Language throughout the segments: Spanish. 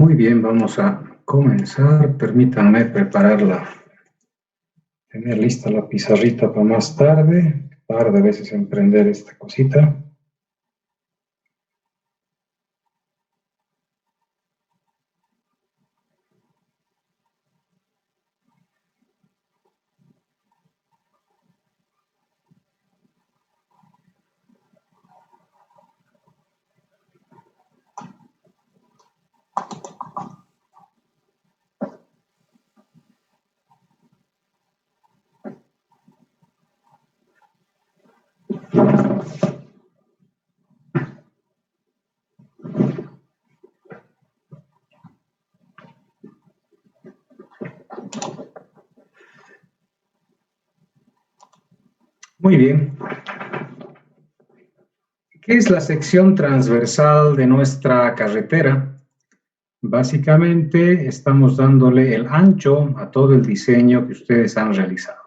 Muy bien, vamos a comenzar. Permítanme tener lista la pizarrita para más tarde. Un par de veces emprender esta cosita. Muy bien. ¿Qué es la sección transversal de nuestra carretera? Básicamente estamos dándole el ancho a todo el diseño que ustedes han realizado.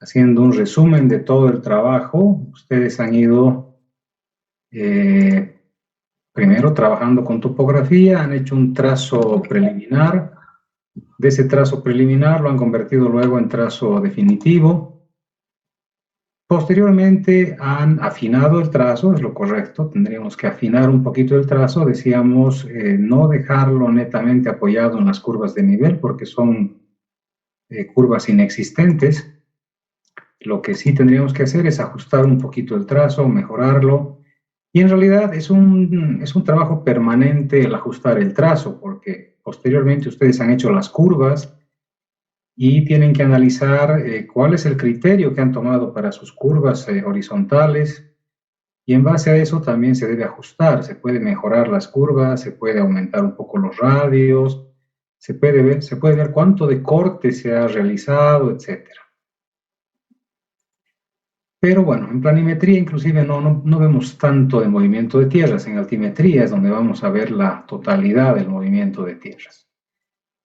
Haciendo un resumen de todo el trabajo, ustedes han ido primero trabajando con topografía, han hecho un trazo preliminar. De ese trazo preliminar lo han convertido luego en trazo definitivo. Posteriormente han afinado el trazo, es lo correcto, tendríamos que afinar un poquito el trazo, decíamos no dejarlo netamente apoyado en las curvas de nivel porque son curvas inexistentes. Lo que sí tendríamos que hacer es ajustar un poquito el trazo, mejorarlo, y en realidad es un trabajo permanente el ajustar el trazo, porque posteriormente ustedes han hecho las curvas y tienen que analizar cuál es el criterio que han tomado para sus curvas horizontales, y en base a eso también se debe ajustar, se puede mejorar las curvas, se puede aumentar un poco los radios, se puede ver cuánto de corte se ha realizado, etcétera. Pero bueno, en planimetría inclusive no vemos tanto de movimiento de tierras, en altimetría es donde vamos a ver la totalidad del movimiento de tierras.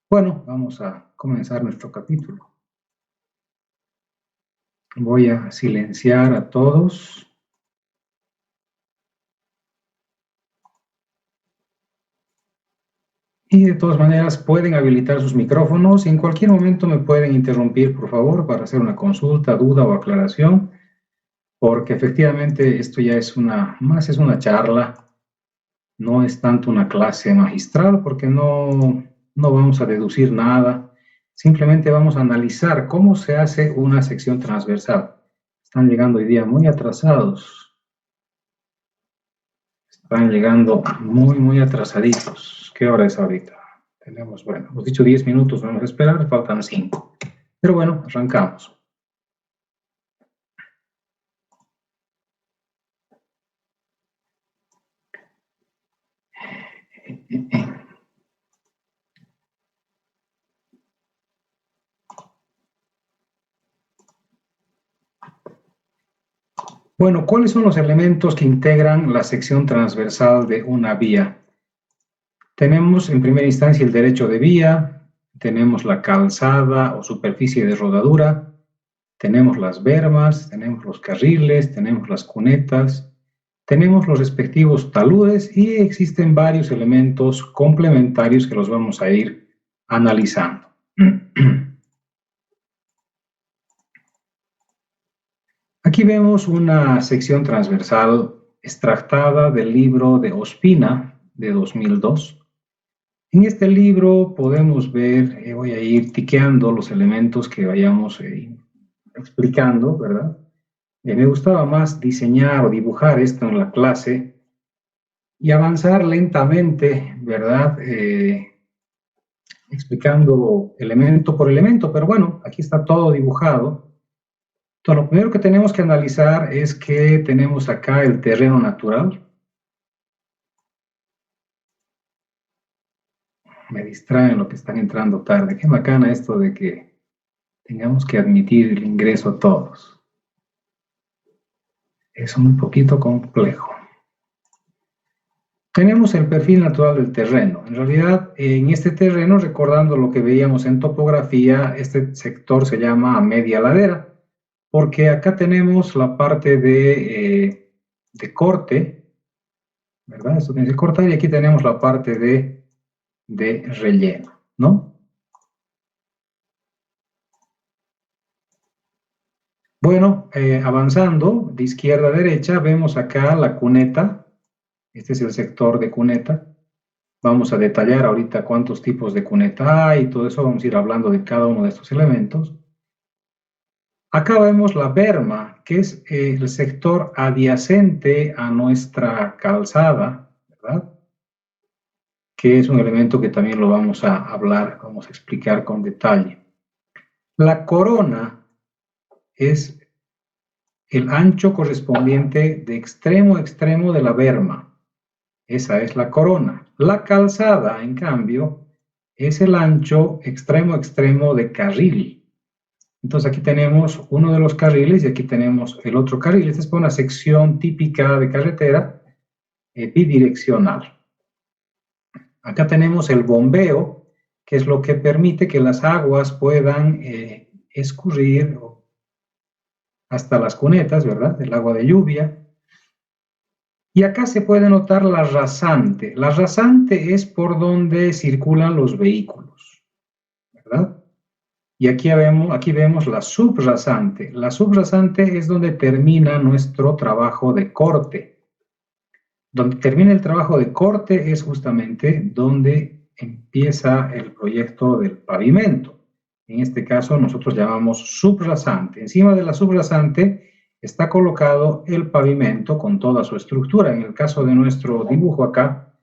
Bueno, vamos a comenzar nuestro capítulo. Voy a silenciar a todos. Y de todas maneras pueden habilitar sus micrófonos y en cualquier momento me pueden interrumpir, por favor, para hacer una consulta, duda o aclaración, porque efectivamente esto ya es más es una charla, no es tanto una clase magistral, porque no vamos a deducir nada, simplemente vamos a analizar cómo se hace una sección transversal. Están llegando hoy día muy atrasados. Están llegando muy atrasaditos. ¿Qué hora es ahorita? Tenemos, bueno, hemos dicho 10 minutos, vamos a esperar, faltan 5. Pero bueno, arrancamos. Bueno, ¿cuáles son los elementos que integran la sección transversal de una vía? Tenemos en primera instancia el derecho de vía, tenemos la calzada o superficie de rodadura, tenemos las bermas, tenemos los carriles, tenemos las cunetas, tenemos los respectivos taludes y existen varios elementos complementarios que los vamos a ir analizando. Aquí vemos una sección transversal extractada del libro de Ospina de 2002. En este libro podemos ver, voy a ir tiqueando los elementos que vayamos explicando, ¿verdad? Me gustaba más diseñar o dibujar esto en la clase y avanzar lentamente, ¿verdad? Explicando elemento por elemento, pero bueno, aquí está todo dibujado. Entonces, lo primero que tenemos que analizar es que tenemos acá el terreno natural. Me distraen lo que están entrando tarde. Qué bacana esto de que tengamos que admitir el ingreso a todos. Es un poquito complejo. Tenemos el perfil natural del terreno. En realidad, en este terreno, recordando lo que veíamos en topografía, este sector se llama media ladera, porque acá tenemos la parte de corte, ¿verdad? Esto tiene que cortar, y aquí tenemos la parte de de relleno, ¿no? Bueno, avanzando de izquierda a derecha, vemos acá la cuneta. Este es el sector de cuneta. Vamos a detallar ahorita cuántos tipos de cuneta hay y todo eso. Vamos a ir hablando de cada uno de estos elementos. Acá vemos la berma, que es el sector adyacente a nuestra calzada, ¿verdad? Que es un elemento que también lo vamos a hablar, vamos a explicar con detalle. La corona es el ancho correspondiente de extremo a extremo de la berma. Esa es la corona. La calzada, en cambio, es el ancho extremo a extremo de carril. Entonces aquí tenemos uno de los carriles y aquí tenemos el otro carril. Esta es una sección típica de carretera bidireccional. Acá tenemos el bombeo, que es lo que permite que las aguas puedan escurrir hasta las cunetas, ¿verdad? El agua de lluvia. Y acá se puede notar la rasante. La rasante es por donde circulan los vehículos, ¿verdad? Y aquí vemos la subrasante. La subrasante es donde termina nuestro trabajo de corte. Donde termina el trabajo de corte es justamente donde empieza el proyecto del pavimento. En este caso nosotros llamamos subrasante. Encima de la subrasante está colocado el pavimento con toda su estructura. En el caso de nuestro dibujo acá,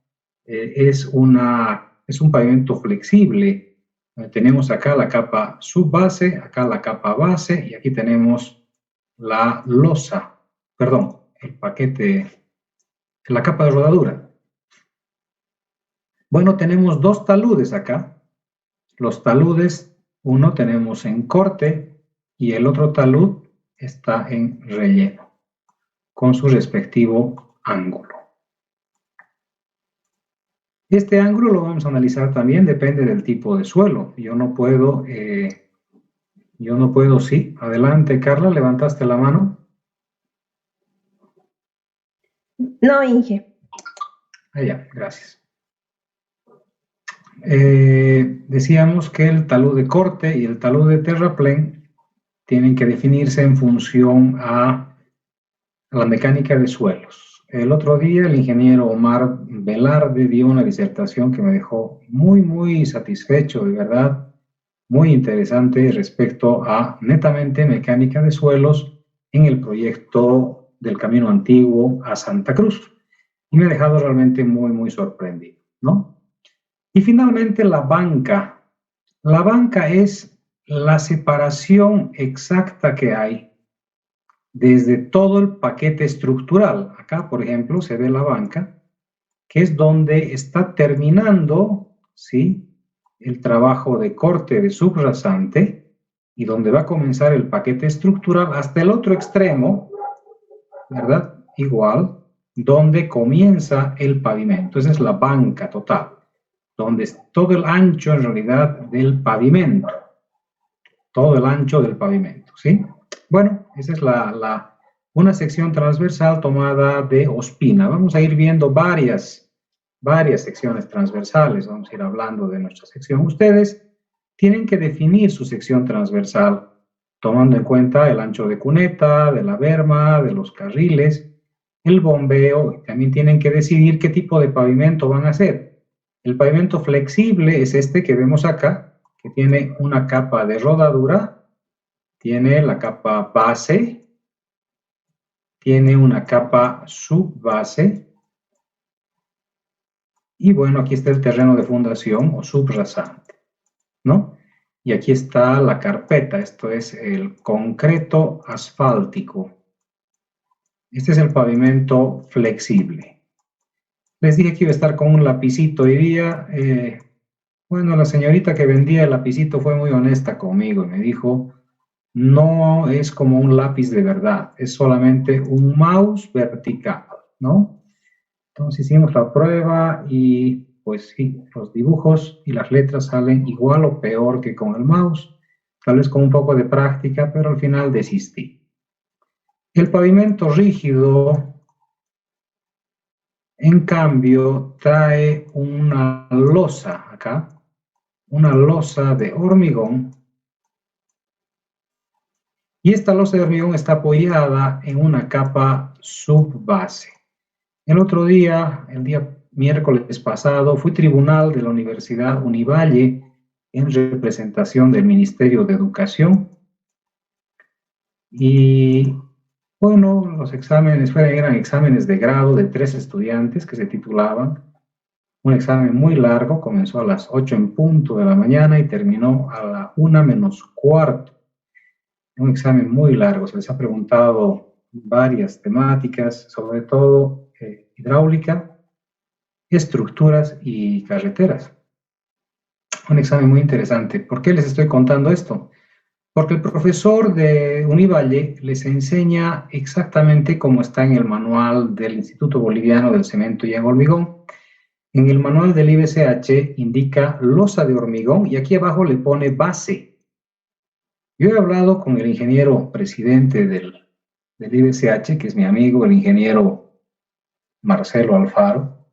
es un pavimento flexible. Tenemos acá la capa subbase, acá la capa base y aquí tenemos la losa, perdón, el paquete, la capa de rodadura. Bueno, tenemos dos taludes acá. Los taludes, uno tenemos en corte y el otro talud está en relleno, con su respectivo ángulo. Este ángulo lo vamos a analizar también, depende del tipo de suelo. Yo no puedo, sí. Adelante, Carla, levantaste la mano. No, Inge. Ya, gracias. Decíamos que el talud de corte y el talud de terraplén tienen que definirse en función a la mecánica de suelos. El otro día el ingeniero Omar Velarde dio una disertación que me dejó muy satisfecho, de verdad, muy interesante respecto a netamente mecánica de suelos en el proyecto del Camino Antiguo a Santa Cruz. Y me ha dejado realmente muy sorprendido, ¿no? Y finalmente la banca. La banca es la separación exacta que hay desde todo el paquete estructural. Acá, por ejemplo, se ve la banca, que es donde está terminando, ¿sí?, el trabajo de corte de subrasante y donde va a comenzar el paquete estructural hasta el otro extremo, ¿verdad? Igual, donde comienza el pavimento. Esa es la banca total, donde es todo el ancho en realidad del pavimento. Todo el ancho del pavimento, ¿sí? Bueno, esa es una sección transversal tomada de Ospina. Vamos a ir viendo varias secciones transversales. Vamos a ir hablando de nuestra sección. Ustedes tienen que definir su sección transversal tomando en cuenta el ancho de cuneta, de la berma, de los carriles, el bombeo. También tienen que decidir qué tipo de pavimento van a hacer. El pavimento flexible es este que vemos acá, que tiene una capa de rodadura, tiene la capa base, tiene una capa subbase, y bueno, aquí está el terreno de fundación o subrasante, ¿no? Y aquí está la carpeta, esto es el concreto asfáltico. Este es el pavimento flexible. Les dije que iba a estar con un lapicito hoy día. Bueno, la señorita que vendía el lapicito fue muy honesta conmigo y me dijo, no es como un lápiz de verdad, es solamente un mouse vertical, ¿no? Entonces hicimos la prueba y pues sí, los dibujos y las letras salen igual o peor que con el mouse, tal vez con un poco de práctica, pero al final desistí. El pavimento rígido en cambio, trae una losa acá, una losa de hormigón. Y esta losa de hormigón está apoyada en una capa subbase. El otro día, el día miércoles pasado, fui tribunal de la Universidad Univalle en representación del Ministerio de Educación. Y bueno, los exámenes eran exámenes de grado de 3 estudiantes que se titulaban. Un examen muy largo, comenzó a las 8 en punto de la mañana y terminó a la 1 menos cuarto. Un examen muy largo, se les ha preguntado varias temáticas, sobre todo hidráulica, estructuras y carreteras. Un examen muy interesante. ¿Por qué les estoy contando esto? Porque el profesor de Univalle les enseña exactamente como está en el manual del Instituto Boliviano del Cemento y el Hormigón. En el manual del IBCH indica losa de hormigón y aquí abajo le pone base. Yo he hablado con el ingeniero presidente del IBCH, que es mi amigo, el ingeniero Marcelo Alfaro,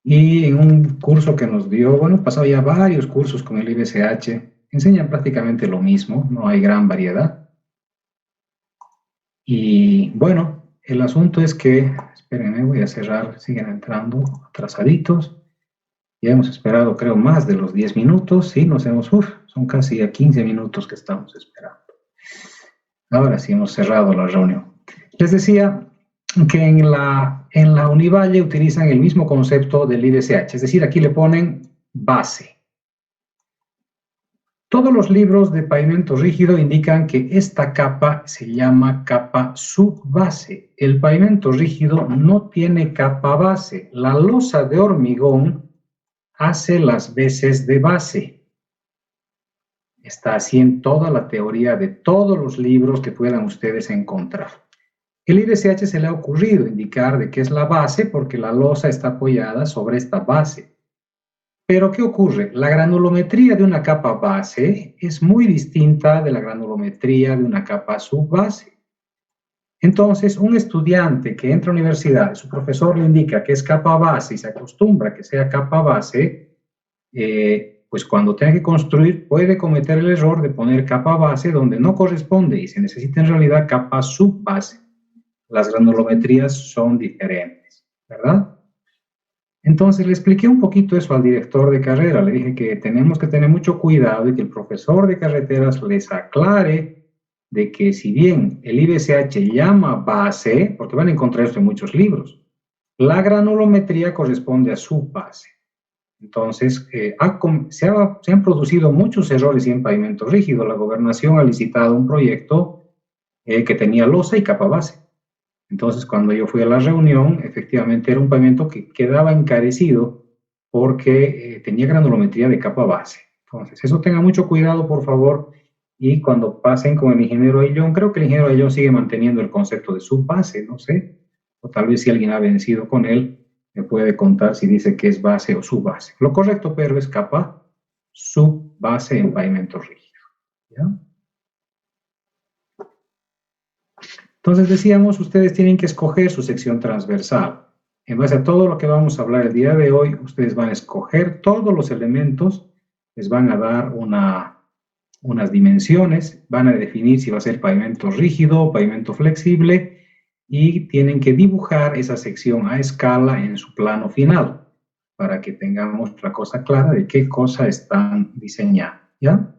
y en un curso que nos dio, bueno, he pasado ya varios cursos con el IBCH, enseñan prácticamente lo mismo, no hay gran variedad. Y bueno, el asunto es que, espérenme, voy a cerrar, siguen entrando atrasaditos. Ya hemos esperado, creo, más de los 10 minutos, sí, nos hemos, son casi a 15 minutos que estamos esperando. Ahora sí hemos cerrado la reunión. Les decía que en la Univalle utilizan el mismo concepto del IBCH, es decir, aquí le ponen base. Todos los libros de pavimento rígido indican que esta capa se llama capa subbase. El pavimento rígido no tiene capa base. La losa de hormigón hace las veces de base. Está así en toda la teoría de todos los libros que puedan ustedes encontrar. El IBCH se le ha ocurrido indicar de qué es la base porque la losa está apoyada sobre esta base. Pero ¿qué ocurre? La granulometría de una capa base es muy distinta de la granulometría de una capa subbase. Entonces, un estudiante que entra a la universidad, su profesor le indica que es capa base y se acostumbra a que sea capa base, pues cuando tenga que construir puede cometer el error de poner capa base donde no corresponde y se necesita en realidad capa subbase. Las granulometrías son diferentes, ¿verdad? Entonces le expliqué un poquito eso al director de carrera, le dije que tenemos que tener mucho cuidado y que el profesor de carreteras les aclare de que si bien el IBCH llama base, porque van a encontrar esto en muchos libros, la granulometría corresponde a su base. Entonces, se han producido muchos errores en pavimento rígido. La gobernación ha licitado un proyecto que tenía losa y capa base. Entonces, cuando yo fui a la reunión, efectivamente era un pavimento que quedaba encarecido porque tenía granulometría de capa base. Entonces, eso tenga mucho cuidado, por favor, y cuando pasen con el ingeniero Ayllón, creo que el ingeniero Ayllón sigue manteniendo el concepto de subbase, no sé, o tal vez si alguien ha vencido con él, me puede contar si dice que es base o subbase. Lo correcto, pero es capa subbase en pavimento rígido, ¿ya? Entonces decíamos, ustedes tienen que escoger su sección transversal. En base a todo lo que vamos a hablar el día de hoy, ustedes van a escoger todos los elementos, les van a dar unas dimensiones, van a definir si va a ser pavimento rígido o pavimento flexible y tienen que dibujar esa sección a escala en su plano final para que tengamos la cosa clara de qué cosa están diseñando, ¿ya?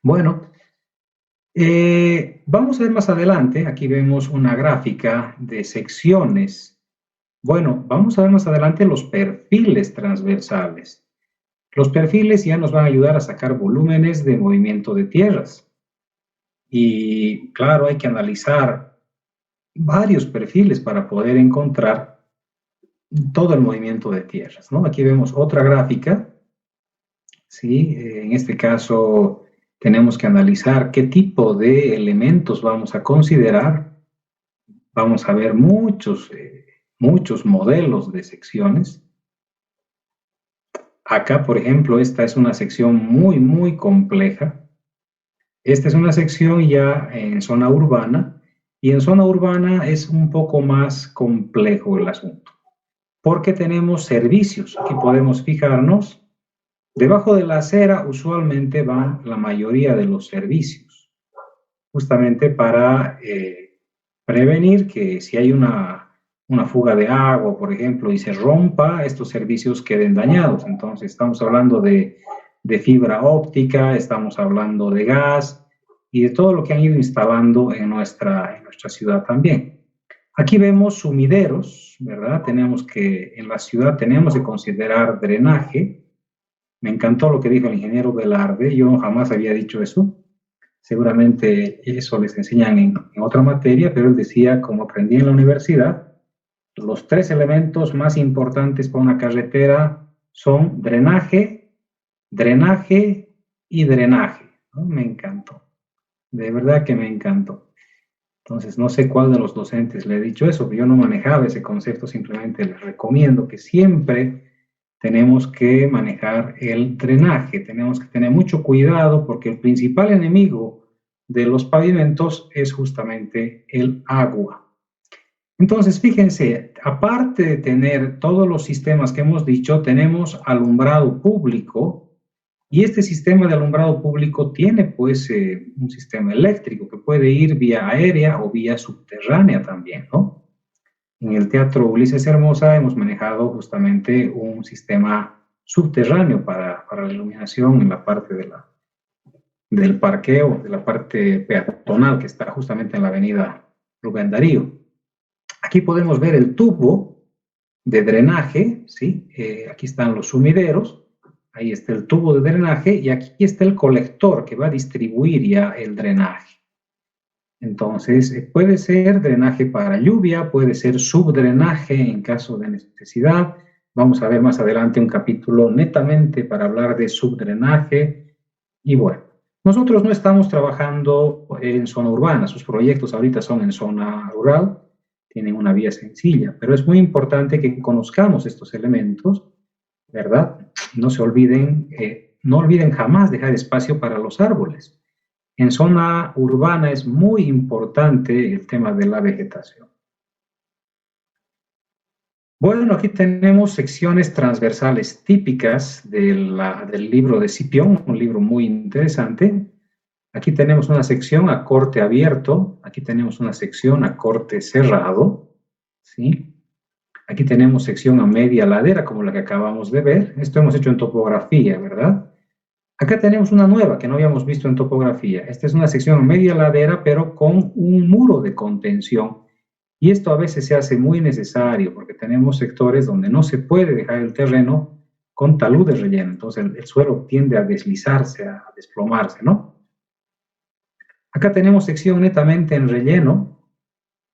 Bueno, vamos a ver más adelante, aquí vemos una gráfica de secciones. Bueno, vamos a ver más adelante los perfiles transversales. Los perfiles ya nos van a ayudar a sacar volúmenes de movimiento de tierras. Y claro, hay que analizar varios perfiles para poder encontrar todo el movimiento de tierras, ¿no? Aquí vemos otra gráfica, ¿sí? En este caso tenemos que analizar qué tipo de elementos vamos a considerar. Vamos a ver muchos modelos de secciones. Acá, por ejemplo, esta es una sección muy compleja. Esta es una sección ya en zona urbana Y en zona urbana es un poco más complejo el asunto, porque tenemos servicios. Aquí podemos fijarnos, debajo de la acera usualmente van la mayoría de los servicios, justamente para prevenir que si hay una fuga de agua, por ejemplo, y se rompa, estos servicios queden dañados. Entonces, estamos hablando de fibra óptica, estamos hablando de gas y de todo lo que han ido instalando en nuestra ciudad también. Aquí vemos sumideros, ¿verdad? En la ciudad tenemos que considerar drenaje. Me encantó lo que dijo el ingeniero Velarde, yo jamás había dicho eso. Seguramente eso les enseñan en otra materia, pero él decía, como aprendí en la universidad, los 3 elementos más importantes para una carretera son drenaje, drenaje y drenaje, ¿no? Me encantó, de verdad que me encantó. Entonces, no sé cuál de los docentes le he dicho eso, pero yo no manejaba ese concepto, simplemente les recomiendo que siempre tenemos que manejar el drenaje, tenemos que tener mucho cuidado porque el principal enemigo de los pavimentos es justamente el agua. Entonces, fíjense, aparte de tener todos los sistemas que hemos dicho, tenemos alumbrado público y este sistema de alumbrado público tiene pues un sistema eléctrico que puede ir vía aérea o vía subterránea también, ¿no? En el Teatro Ulises Hermosa hemos manejado justamente un sistema subterráneo para la iluminación en la parte del parqueo, de la parte peatonal que está justamente en la avenida Rubén Darío. Aquí podemos ver el tubo de drenaje, ¿sí? Aquí están los sumideros, ahí está el tubo de drenaje y aquí está el colector que va a distribuir ya el drenaje. Entonces, puede ser drenaje para lluvia, puede ser subdrenaje en caso de necesidad. Vamos a ver más adelante un capítulo netamente para hablar de subdrenaje. Y bueno, nosotros no estamos trabajando en zona urbana, sus proyectos ahorita son en zona rural, tienen una vía sencilla, pero es muy importante que conozcamos estos elementos, ¿verdad? No se olviden, no olviden jamás dejar espacio para los árboles. En zona urbana es muy importante el tema de la vegetación. Bueno, aquí tenemos secciones transversales típicas del libro de Scipión, un libro muy interesante. Aquí tenemos una sección a corte abierto, aquí tenemos una sección a corte cerrado, ¿sí? Aquí tenemos sección a media ladera, como la que acabamos de ver. Esto hemos hecho en topografía, ¿verdad? Acá tenemos una nueva que no habíamos visto en topografía. Esta es una sección a media ladera, pero con un muro de contención. Y esto a veces se hace muy necesario porque tenemos sectores donde no se puede dejar el terreno con talud de relleno. Entonces el suelo tiende a deslizarse, a desplomarse, ¿no? Acá tenemos sección netamente en relleno,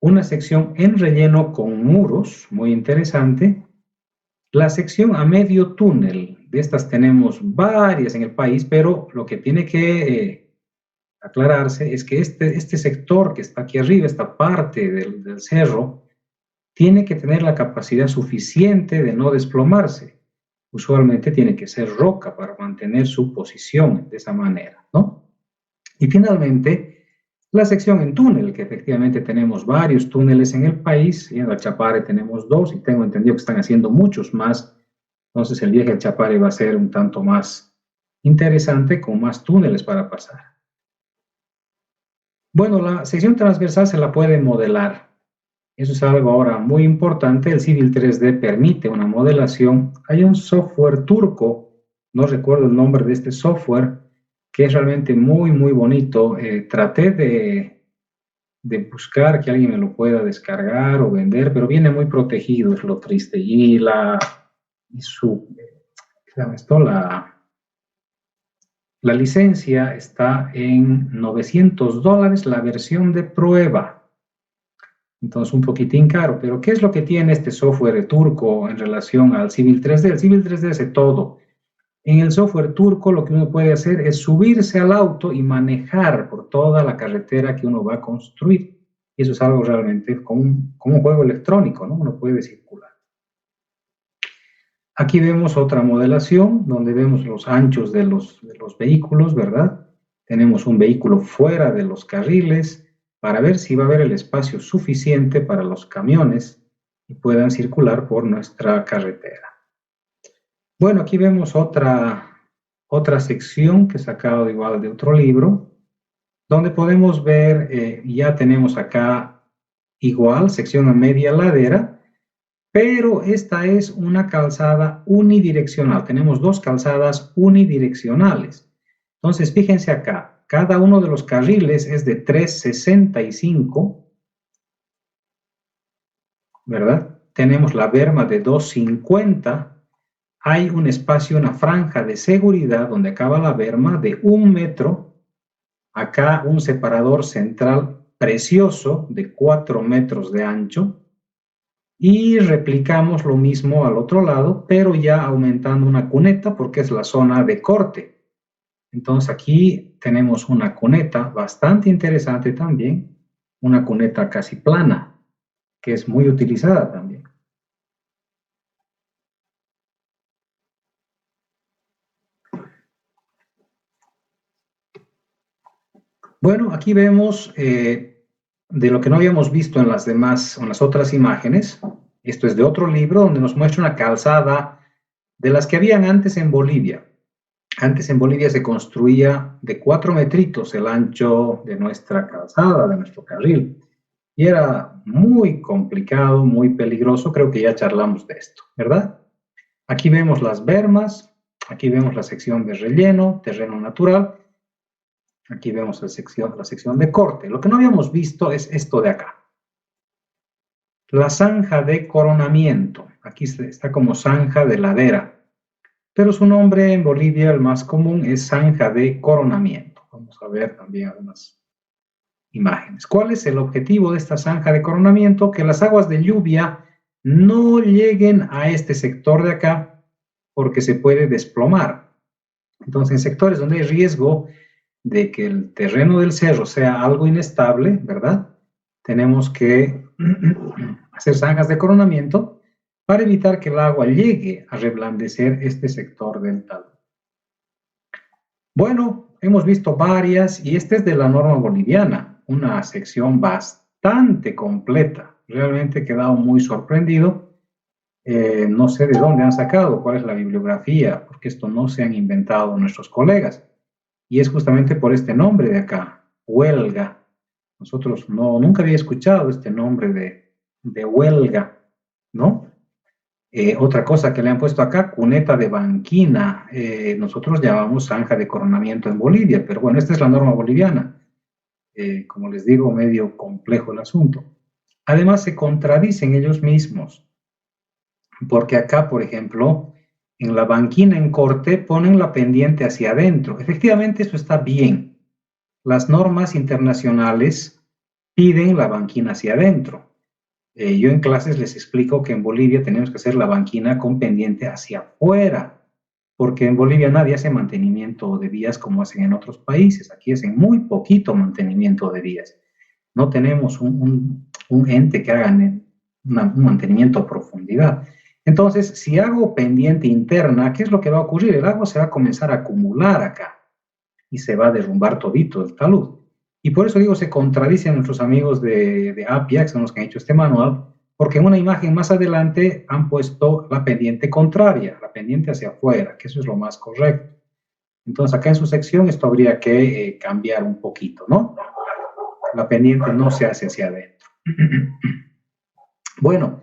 una sección en relleno con muros, muy interesante. La sección a medio túnel, de estas tenemos varias en el país, pero lo que tiene que aclararse es que este sector que está aquí arriba, esta parte del cerro, tiene que tener la capacidad suficiente de no desplomarse. Usualmente tiene que ser roca para mantener su posición de esa manera, ¿no? Y finalmente, la sección en túnel, que efectivamente tenemos varios túneles en el país, y en el Chapare tenemos 2, y tengo entendido que están haciendo muchos más. Entonces el viaje al Chapare va a ser un tanto más interesante, con más túneles para pasar. Bueno, la sección transversal se la puede modelar. Eso es algo ahora muy importante. El Civil 3D permite una modelación. Hay un software turco, no recuerdo el nombre de este software, que es realmente muy, muy bonito. Traté de buscar que alguien me lo pueda descargar o vender, pero viene muy protegido, es lo triste. Y la licencia está en $900, la versión de prueba. Entonces, un poquitín caro. Pero, ¿qué es lo que tiene este software turco en relación al Civil 3D? El Civil 3D hace todo. En el software turco lo que uno puede hacer es subirse al auto y manejar por toda la carretera que uno va a construir. Y eso es algo realmente como un juego electrónico, ¿no? Uno puede circular. Aquí vemos otra modelación donde vemos los anchos de los vehículos, ¿verdad? Tenemos un vehículo fuera de los carriles, para ver si va a haber el espacio suficiente para los camiones y puedan circular por nuestra carretera. Bueno, aquí vemos otra sección que he sacado igual de otro libro, donde podemos ver, ya tenemos acá igual, sección a media ladera, pero esta es una calzada unidireccional. Tenemos dos calzadas unidireccionales. Entonces, fíjense acá, cada uno de los carriles es de 3,65, ¿verdad? Tenemos la berma de 2,50. Hay un espacio, una franja de seguridad donde acaba la berma de 1 metro. Acá un separador central precioso de 4 metros de ancho. Y replicamos lo mismo al otro lado, pero ya aumentando una cuneta porque es la zona de corte. Entonces aquí tenemos una cuneta bastante interesante también, una cuneta casi plana, que es muy utilizada también. Bueno, aquí vemos de lo que no habíamos visto en las otras imágenes. Esto es de otro libro donde nos muestra una calzada de las que habían antes en Bolivia. Antes en Bolivia se construía de 4 metritos el ancho de nuestra calzada, de nuestro carril. Y era muy complicado, muy peligroso. Creo que ya charlamos de esto, ¿verdad? Aquí vemos las bermas, aquí vemos la sección de relleno, terreno natural. Aquí vemos la sección de corte. Lo que no habíamos visto es esto de acá. La zanja de coronamiento. Aquí está como zanja de ladera. Pero su nombre en Bolivia, el más común, es zanja de coronamiento. Vamos a ver también algunas imágenes. ¿Cuál es el objetivo de esta zanja de coronamiento? Que las aguas de lluvia no lleguen a este sector de acá porque se puede desplomar. Entonces, en sectores donde hay riesgo de que el terreno del cerro sea algo inestable, ¿verdad? Tenemos que hacer zanjas de coronamiento para evitar que el agua llegue a reblandecer este sector del talud. Bueno, hemos visto varias y esta es de la norma boliviana, una sección bastante completa. Realmente he quedado muy sorprendido. No sé de dónde han sacado, cuál es la bibliografía, porque esto no se han inventado nuestros colegas. Y es justamente por este nombre de acá, huelga. Nosotros nunca había escuchado este nombre de huelga, ¿no? Otra cosa que le han puesto acá, cuneta de banquina. Nosotros llamamos zanja de coronamiento en Bolivia, pero bueno, esta es la norma boliviana. Como les digo, medio complejo el asunto. Además, se contradicen ellos mismos, porque acá, por ejemplo, en la banquina en corte ponen la pendiente hacia adentro. Efectivamente, eso está bien. Las normas internacionales piden la banquina hacia adentro. Yo en clases les explico que en Bolivia tenemos que hacer la banquina con pendiente hacia afuera, porque en Bolivia nadie hace mantenimiento de vías como hacen en otros países. Aquí hacen muy poquito mantenimiento de vías. No tenemos un ente que haga un mantenimiento a profundidad. Entonces, si hago pendiente interna, ¿qué es lo que va a ocurrir? El agua se va a comenzar a acumular acá y se va a derrumbar todito el talud. Y por eso digo, se contradicen nuestros amigos de APIA, que son los que han hecho este manual, porque en una imagen más adelante han puesto la pendiente contraria, la pendiente hacia afuera, que eso es lo más correcto. Entonces, acá en su sección esto habría que cambiar un poquito, ¿no? La pendiente no se hace hacia adentro. Bueno,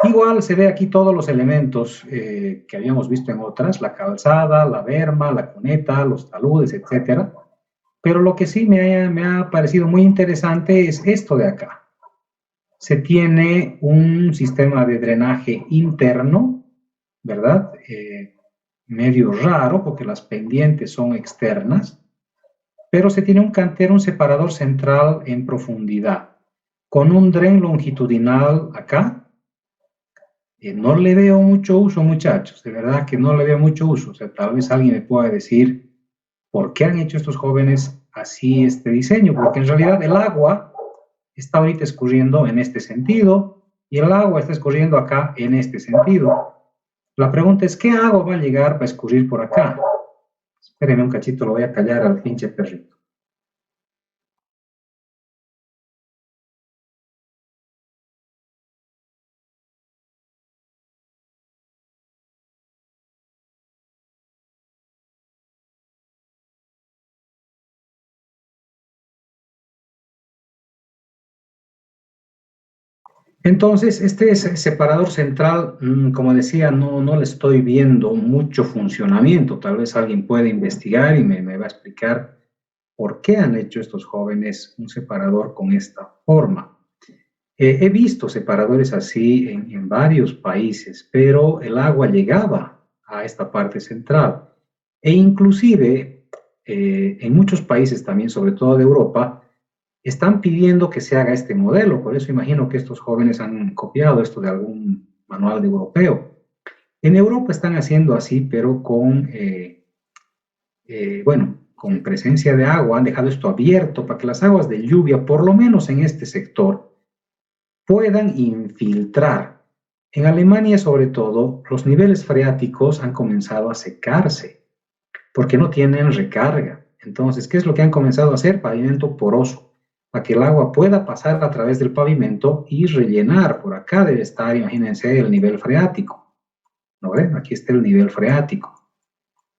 igual se ve aquí todos los elementos que habíamos visto en otras, la calzada, la berma, la cuneta, los taludes, etcétera. Pero lo que sí me ha parecido muy interesante es esto de acá. Se tiene un sistema de drenaje interno, ¿verdad? Medio raro porque las pendientes son externas, pero se tiene un cantero, un separador central en profundidad, con un dren longitudinal acá. No le veo mucho uso, muchachos, de verdad que no le veo mucho uso. O sea, tal vez alguien me pueda decir por qué han hecho estos jóvenes así este diseño, porque en realidad el agua está ahorita escurriendo en este sentido y el agua está escurriendo acá en este sentido. La pregunta es, ¿qué agua va a llegar para escurrir por acá? Espérenme un cachito, lo voy a callar al pinche perrito. Entonces, este separador central, como decía, no le estoy viendo mucho funcionamiento. Tal vez alguien puede investigar y me va a explicar por qué han hecho estos jóvenes un separador con esta forma. He visto separadores así en varios países, pero el agua llegaba a esta parte central. E inclusive, en muchos países también, sobre todo de Europa, están pidiendo que se haga este modelo. Por eso imagino que estos jóvenes han copiado esto de algún manual de europeo. En Europa están haciendo así, pero bueno, con presencia de agua, han dejado esto abierto para que las aguas de lluvia, por lo menos en este sector, puedan infiltrar. En Alemania, sobre todo, los niveles freáticos han comenzado a secarse porque no tienen recarga. Entonces, ¿qué es lo que han comenzado a hacer? Pavimento poroso, para que el agua pueda pasar a través del pavimento y rellenar. Por acá debe estar, imagínense, el nivel freático. ¿No ven? Aquí está el nivel freático.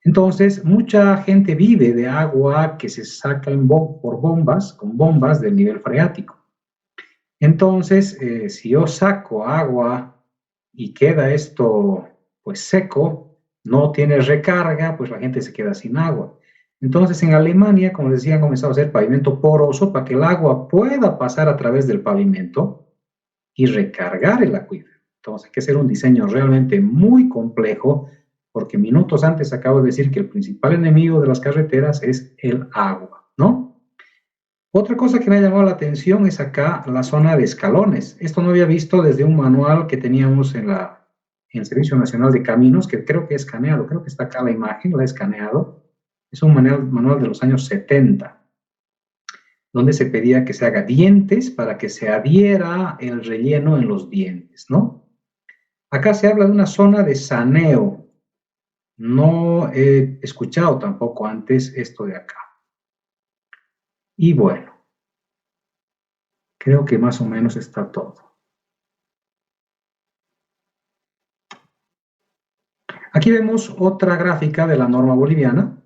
Entonces, mucha gente vive de agua que se saca por bombas, con bombas del nivel freático. Entonces, si yo saco agua y queda esto pues seco, no tiene recarga, pues la gente se queda sin agua. Entonces, en Alemania, como decía, han comenzado a hacer pavimento poroso para que el agua pueda pasar a través del pavimento y recargar el acuífero. Entonces, hay que hacer un diseño realmente muy complejo, porque minutos antes acabo de decir que el principal enemigo de las carreteras es el agua, ¿no? Otra cosa que me ha llamado la atención es acá la zona de escalones. Esto no había visto desde un manual que teníamos en el Servicio Nacional de Caminos, que creo que he escaneado, creo que está acá la imagen, la he escaneado. Es un manual de los años 70, donde se pedía que se haga dientes para que se adhiera el relleno en los dientes, ¿no? Acá se habla de una zona de saneo. No he escuchado tampoco antes esto de acá. Y bueno, creo que más o menos está todo. Aquí vemos otra gráfica de la norma boliviana,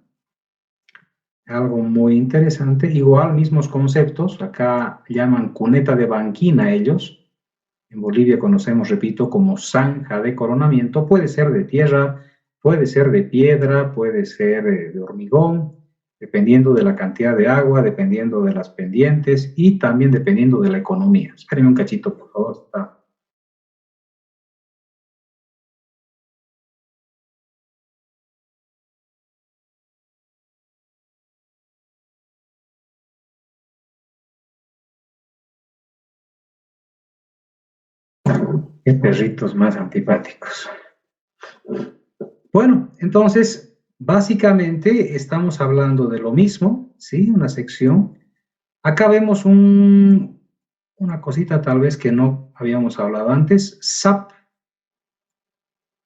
algo muy interesante, igual mismos conceptos, acá llaman cuneta de banquina ellos, en Bolivia conocemos, repito, como zanja de coronamiento, puede ser de tierra, puede ser de piedra, puede ser de hormigón, dependiendo de la cantidad de agua, dependiendo de las pendientes y también dependiendo de la economía. Espérenme un cachito, por favor, está. Qué perritos más antipáticos. Bueno, entonces, básicamente estamos hablando de lo mismo, ¿sí? Una sección. Acá vemos una cosita tal vez que no habíamos hablado antes, SAP.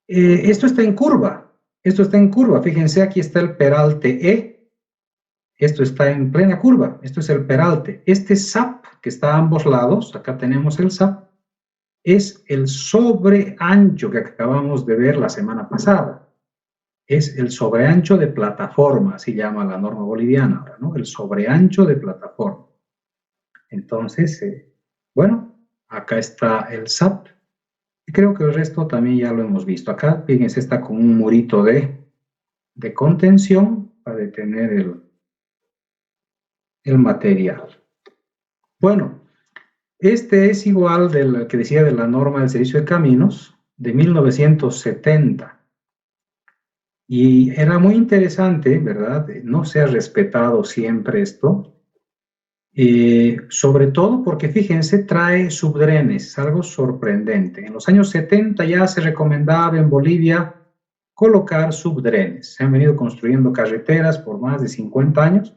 Esto está en curva, fíjense, aquí está el peralte E, esto está en plena curva, esto es el peralte. Este SAP que está a ambos lados, acá tenemos el SAP, es el sobreancho que acabamos de ver la semana pasada. Es el sobreancho de plataforma, así llama la norma boliviana ahora, ¿no? El sobreancho de plataforma. Entonces, bueno, acá está el SAP. Y creo que el resto también ya lo hemos visto. Acá, fíjense, está con un murito de contención para detener el material. Bueno, este es igual del que decía de la norma del servicio de caminos de 1970. Y era muy interesante, ¿verdad? No se ha respetado siempre esto. Sobre todo porque, fíjense, trae subdrenes, es algo sorprendente. En los años 70 ya se recomendaba en Bolivia colocar subdrenes. Se han venido construyendo carreteras por más de 50 años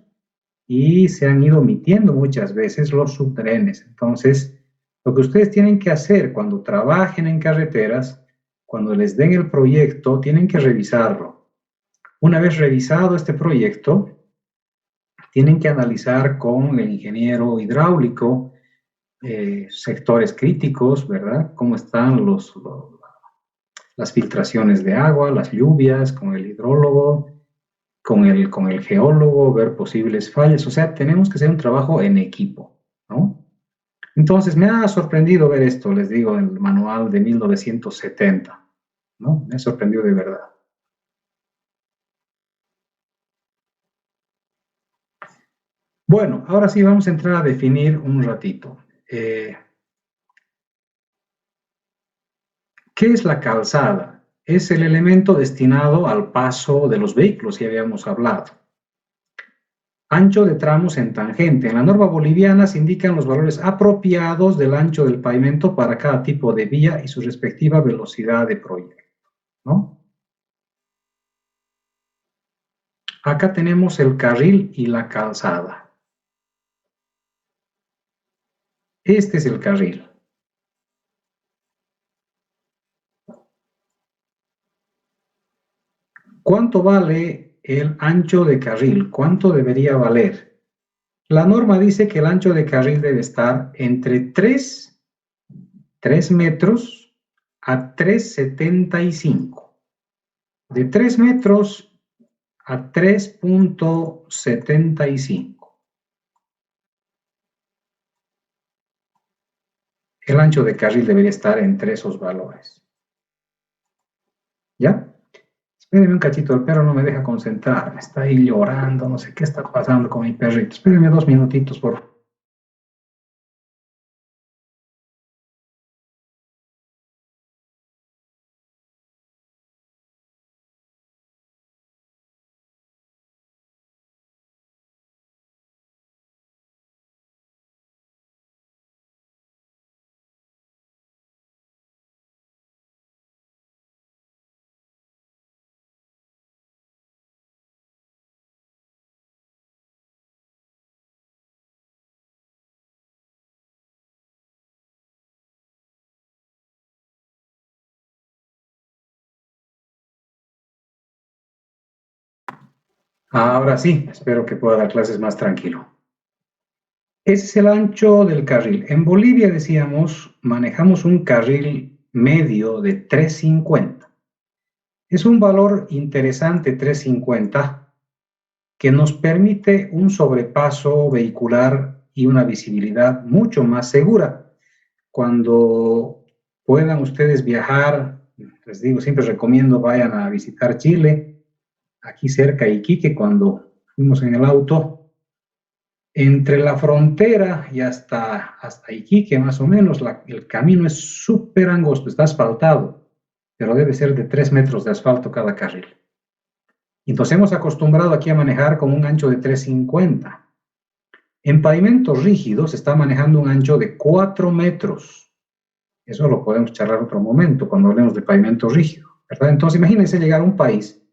y se han ido omitiendo muchas veces los subdrenes. Entonces, lo que ustedes tienen que hacer cuando trabajen en carreteras, cuando les den el proyecto, tienen que revisarlo. Una vez revisado este proyecto, tienen que analizar con el ingeniero hidráulico sectores críticos, ¿verdad? Cómo están las filtraciones de agua, las lluvias, con el hidrólogo, con el geólogo, ver posibles fallas. O sea, tenemos que hacer un trabajo en equipo, ¿no? Entonces, me ha sorprendido ver esto, les digo, en el manual de 1970, ¿no? Me ha sorprendido de verdad. Bueno, ahora sí vamos a entrar a definir un ratito. ¿Qué es la calzada? Es el elemento destinado al paso de los vehículos, ya habíamos hablado. Ancho de tramos en tangente. En la norma boliviana se indican los valores apropiados del ancho del pavimento para cada tipo de vía y su respectiva velocidad de proyecto, ¿no? Acá tenemos el carril y la calzada. Este es el carril. ¿Cuánto vale el ancho de carril? ¿Cuánto debería valer? La norma dice que el ancho de carril debe estar entre 3 metros a 3,75. De 3 metros a 3,75. El ancho de carril debería estar entre esos valores. ¿Ya? Espérenme un cachito, el perro no me deja concentrarme. Está ahí llorando, no sé qué está pasando con mi perrito. Espérenme 2 minutitos, por favor. Ahora sí, espero que pueda dar clases más tranquilo. Ese es el ancho del carril. En Bolivia, decíamos, manejamos un carril medio de 3,50. Es un valor interesante, 3,50, que nos permite un sobrepaso vehicular y una visibilidad mucho más segura. Cuando puedan ustedes viajar, les digo, siempre recomiendo vayan a visitar Chile, aquí cerca de Iquique, cuando fuimos en el auto, entre la frontera y hasta Iquique, más o menos, el camino es súper angosto, está asfaltado, pero debe ser de 3 metros de asfalto cada carril. Entonces hemos acostumbrado aquí a manejar con un ancho de 3,50. En pavimentos rígidos se está manejando un ancho de 4 metros. Eso lo podemos charlar otro momento cuando hablemos de pavimento rígido, ¿verdad? Entonces imagínense llegar a un país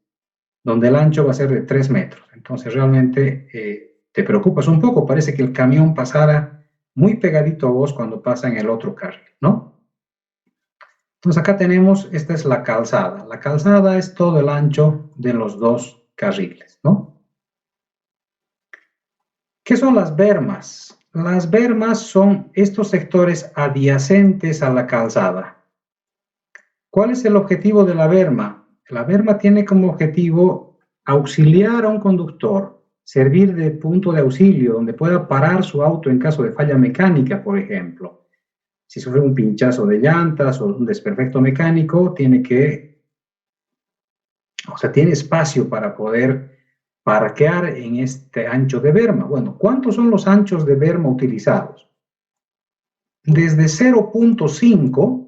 donde el ancho va a ser de 3 metros. Entonces realmente te preocupas un poco, parece que el camión pasara muy pegadito a vos cuando pasa en el otro carril, ¿no? Entonces acá tenemos, esta es la calzada. La calzada es todo el ancho de los dos carriles, ¿no? ¿Qué son las bermas? Las bermas son estos sectores adyacentes a la calzada. ¿Cuál es el objetivo de la berma? La berma tiene como objetivo auxiliar a un conductor, servir de punto de auxilio donde pueda parar su auto en caso de falla mecánica, por ejemplo. Si sufre un pinchazo de llantas o un desperfecto mecánico, tiene espacio para poder parquear en este ancho de berma. Bueno, ¿cuántos son los anchos de berma utilizados? Desde 0,5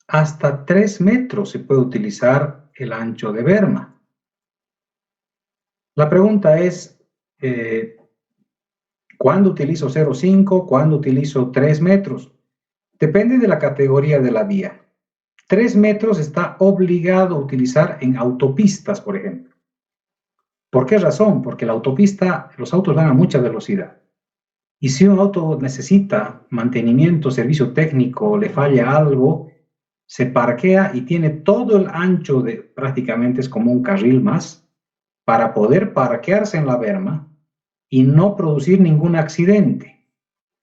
hasta 3 metros se puede utilizar el ancho de berma. La pregunta es, ¿cuándo utilizo 0,5? ¿Cuándo utilizo 3 metros? Depende de la categoría de la vía. 3 metros está obligado a utilizar en autopistas, por ejemplo. ¿Por qué razón? Porque la autopista, los autos van a mucha velocidad. Y si un auto necesita mantenimiento, servicio técnico, le falla algo, se parquea y tiene todo el ancho de, prácticamente es como un carril más, para poder parquearse en la berma y no producir ningún accidente,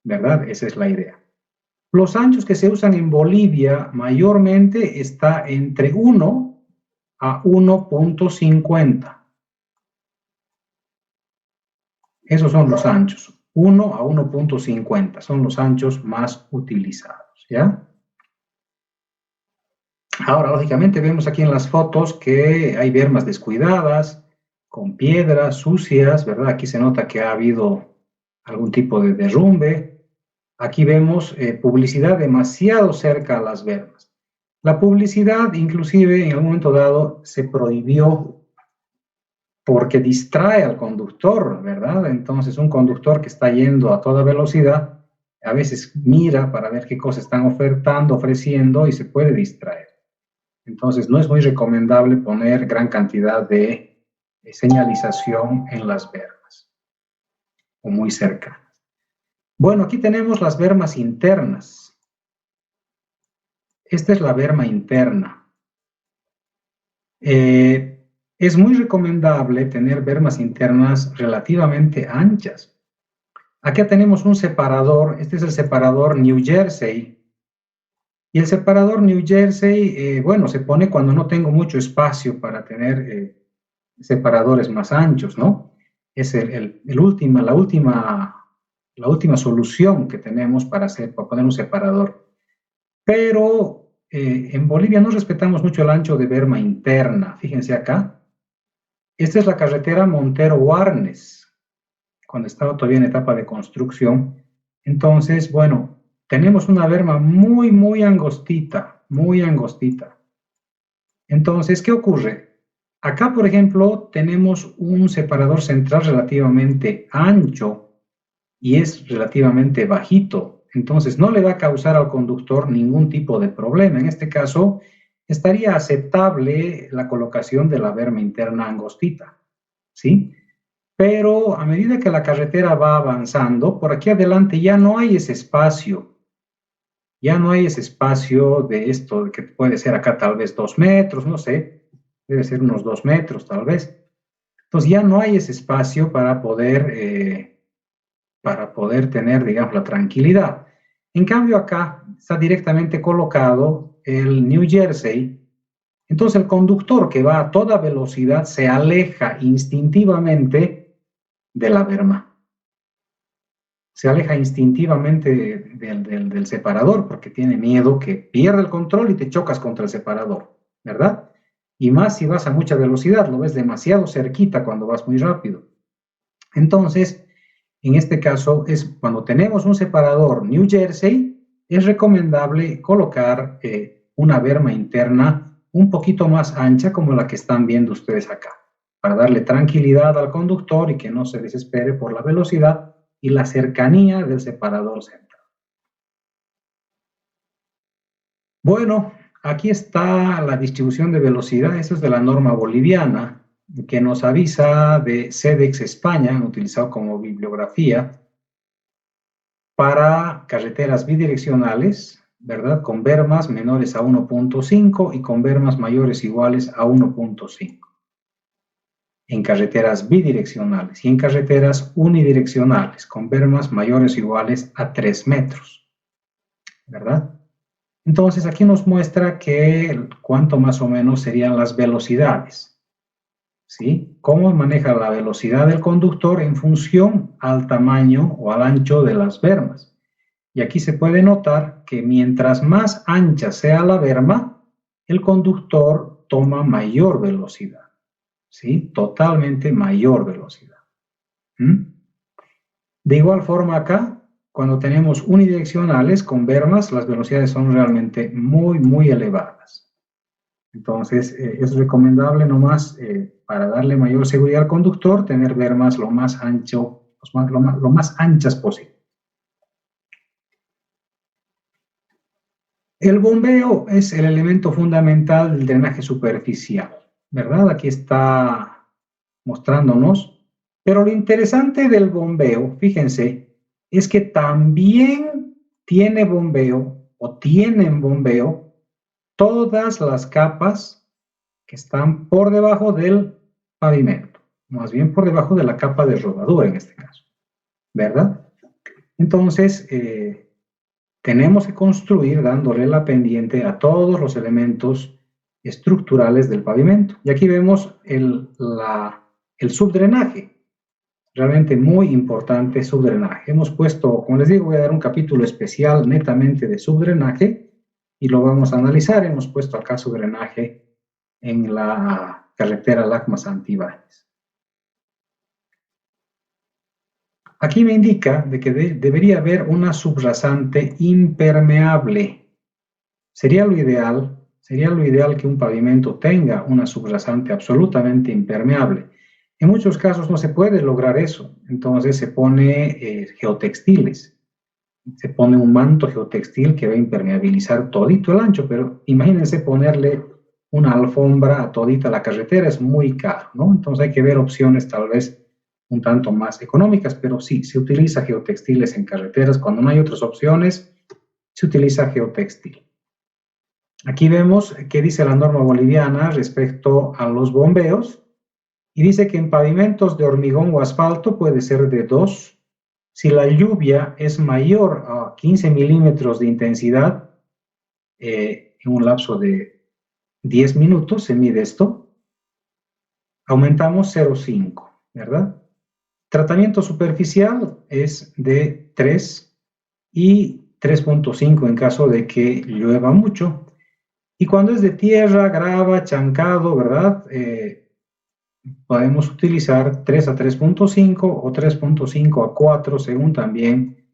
¿verdad? Esa es la idea. Los anchos que se usan en Bolivia mayormente está entre 1 a 1,50. Esos son los anchos. 1 a 1.50, son los anchos más utilizados, ¿ya? Ahora, lógicamente, vemos aquí en las fotos que hay bermas descuidadas, con piedras sucias, ¿verdad? Aquí se nota que ha habido algún tipo de derrumbe. Aquí vemos publicidad demasiado cerca a las bermas. La publicidad, inclusive, en algún momento dado, se prohibió porque distrae al conductor, ¿verdad? Entonces, un conductor que está yendo a toda velocidad, a veces mira para ver qué cosas están ofreciendo y se puede distraer. Entonces, no es muy recomendable poner gran cantidad de señalización en las bermas o muy cercanas. Bueno, aquí tenemos las bermas internas. Esta es la berma interna. Es muy recomendable tener bermas internas relativamente anchas. Aquí tenemos un separador, este es el separador New Jersey. Y el separador New Jersey, bueno, se pone cuando no tengo mucho espacio para tener separadores más anchos, ¿no? Es la última solución que tenemos para poner un separador. Pero en Bolivia no respetamos mucho el ancho de berma interna. Fíjense acá. Esta es la carretera Montero-Warnes, cuando estaba todavía en etapa de construcción. Entonces, bueno, tenemos una berma muy, muy angostita, muy angostita. Entonces, ¿qué ocurre? Acá, por ejemplo, tenemos un separador central relativamente ancho y es relativamente bajito. Entonces, no le va a causar al conductor ningún tipo de problema. En este caso, estaría aceptable la colocación de la berma interna angostita, ¿sí? Pero a medida que la carretera va avanzando, por aquí adelante ya no hay ese espacio. Ya no hay ese espacio de esto, que puede ser acá tal vez 2 metros, no sé, debe ser unos 2 metros tal vez. Entonces ya no hay ese espacio para poder tener, digamos, la tranquilidad. En cambio acá está directamente colocado el New Jersey. Entonces el conductor que va a toda velocidad se aleja instintivamente de la berma. Se aleja instintivamente del separador porque tiene miedo que pierda el control y te chocas contra el separador, ¿verdad? Y más si vas a mucha velocidad, lo ves demasiado cerquita cuando vas muy rápido. Entonces, en este caso, es cuando tenemos un separador New Jersey, es recomendable colocar una berma interna un poquito más ancha como la que están viendo ustedes acá, para darle tranquilidad al conductor y que no se desespere por la velocidad y la cercanía del separador central. Bueno, aquí está la distribución de velocidad, eso es de la norma boliviana, que nos avisa de CEDEX España, utilizado como bibliografía, para carreteras bidireccionales, ¿verdad? Con bermas menores a 1.5 y con bermas mayores iguales a 1.5. En carreteras bidireccionales y en carreteras unidireccionales, con bermas mayores o iguales a 3 metros, ¿verdad? Entonces, aquí nos muestra que cuánto más o menos serían las velocidades, ¿sí? Cómo maneja la velocidad del conductor en función al tamaño o al ancho de las bermas. Y aquí se puede notar que mientras más ancha sea la berma, el conductor toma mayor velocidad, ¿sí? Totalmente mayor velocidad. De igual forma acá, cuando tenemos unidireccionales con bermas, las velocidades son realmente muy, muy elevadas. Entonces, es recomendable nomás, para darle mayor seguridad al conductor, tener bermas lo más anchas posible. El bombeo es el elemento fundamental del drenaje superficial, ¿verdad? Aquí está mostrándonos. Pero lo interesante del bombeo, fíjense, es que también tiene bombeo o tienen bombeo todas las capas que están por debajo del pavimento, más bien por debajo de la capa de rodadura en este caso, ¿verdad? Entonces, tenemos que construir dándole la pendiente a todos los elementos estructurales del pavimento. Y aquí vemos el subdrenaje. realmente muy importante subdrenaje. Hemos puesto, como les digo, voy a dar un capítulo especial netamente de subdrenaje y lo vamos a analizar. Hemos puesto acá subdrenaje en la carretera Lacma-Santibáñez. Aquí me indica de que debería haber una subrasante impermeable. Sería lo ideal que un pavimento tenga una subrasante absolutamente impermeable. En muchos casos no se puede lograr eso, entonces se pone geotextiles. Se pone un manto geotextil que va a impermeabilizar todito el ancho, pero imagínense ponerle una alfombra a todita la carretera, es muy caro, ¿no? Entonces hay que ver opciones tal vez un tanto más económicas, pero sí, se utiliza geotextiles en carreteras. Cuando no hay otras opciones, se utiliza geotextil. Aquí vemos qué dice la norma boliviana respecto a los bombeos, y dice que en pavimentos de hormigón o asfalto puede ser de 2. Si la lluvia es mayor a 15 milímetros de intensidad, en un lapso de 10 minutos se mide esto, aumentamos 0,5, ¿verdad? Tratamiento superficial es de 3 y 3,5 en caso de que llueva mucho. Y cuando es de tierra, grava, chancado, ¿verdad? Podemos utilizar 3 a 3,5 o 3,5 a 4 según también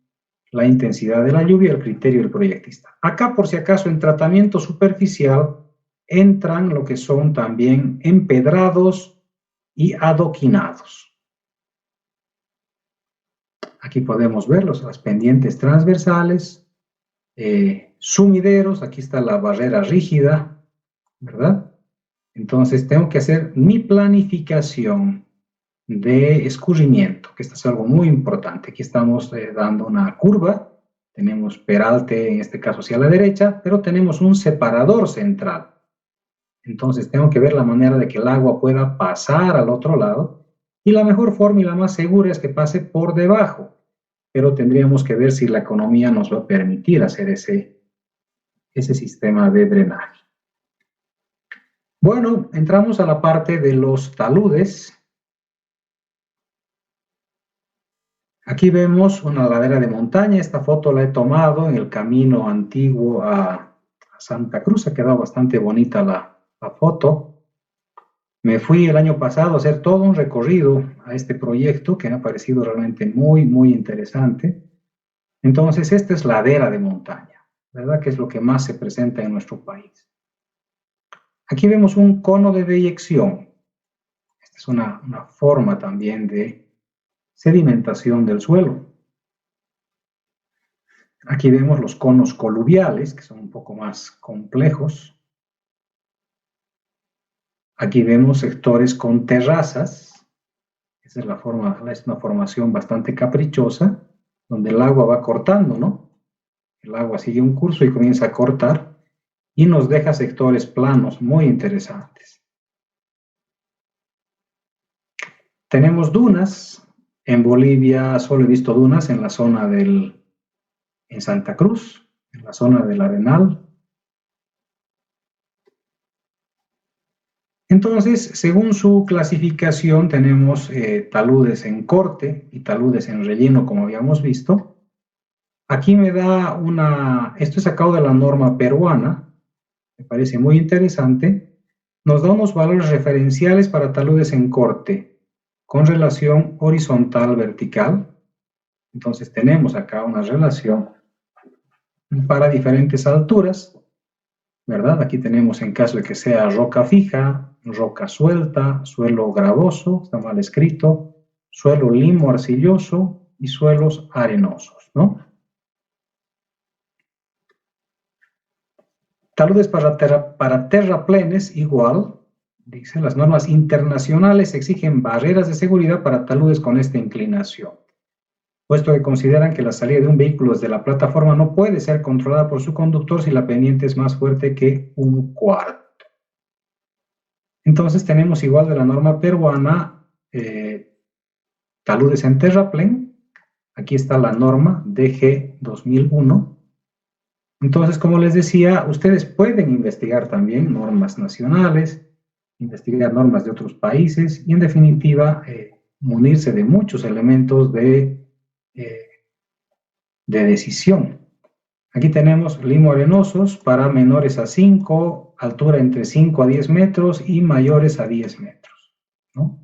la intensidad de la lluvia y el criterio del proyectista. Acá, por si acaso, en tratamiento superficial entran lo que son también empedrados y adoquinados. Aquí podemos ver las pendientes transversales, sumideros, aquí está la barrera rígida, ¿verdad? Entonces tengo que hacer mi planificación de escurrimiento, que esto es algo muy importante. Aquí estamos dando una curva, tenemos peralte, en este caso hacia la derecha, pero tenemos un separador central. Entonces tengo que ver la manera de que el agua pueda pasar al otro lado, y la mejor forma y la más segura es que pase por debajo, pero tendríamos que ver si la economía nos va a permitir hacer ese sistema de drenaje. Bueno, entramos a la parte de los taludes. Aquí vemos una ladera de montaña. Esta foto la he tomado en el camino antiguo a Santa Cruz. Ha quedado bastante bonita la foto. Me fui el año pasado a hacer todo un recorrido a este proyecto que me ha parecido realmente muy, muy interesante. Entonces, esta es ladera de montaña, ¿verdad? Que es lo que más se presenta en nuestro país. Aquí vemos un cono de deyección. Esta es una forma también de sedimentación del suelo. Aquí vemos los conos coluviales, que son un poco más complejos. Aquí vemos sectores con terrazas. Esa es es una formación bastante caprichosa, donde el agua va cortando, ¿no? El agua sigue un curso y comienza a cortar y nos deja sectores planos muy interesantes. Tenemos dunas. En Bolivia solo he visto dunas en la zona en Santa Cruz, en la zona del Arenal. Entonces, según su clasificación, tenemos taludes en corte y taludes en relleno, como habíamos visto. Aquí me da esto es sacado de la norma peruana, me parece muy interesante. Nos da unos valores referenciales para taludes en corte con relación horizontal-vertical. Entonces tenemos acá una relación para diferentes alturas, ¿verdad? Aquí tenemos en caso de que sea roca fija, roca suelta, suelo gravoso, está mal escrito, suelo limo arcilloso y suelos arenosos, ¿no? Taludes para terraplenes igual, dice, las normas internacionales exigen barreras de seguridad para taludes con esta inclinación, puesto que consideran que la salida de un vehículo desde la plataforma no puede ser controlada por su conductor si la pendiente es más fuerte que 1/4. Entonces tenemos igual de la norma peruana, taludes en terraplén. Aquí está la norma DG 2001. Entonces, como les decía, ustedes pueden investigar también normas nacionales, investigar normas de otros países y, en definitiva, munirse de muchos elementos de decisión. Aquí tenemos limos arenosos para menores a 5, altura entre 5 a 10 metros y mayores a 10 metros, ¿no?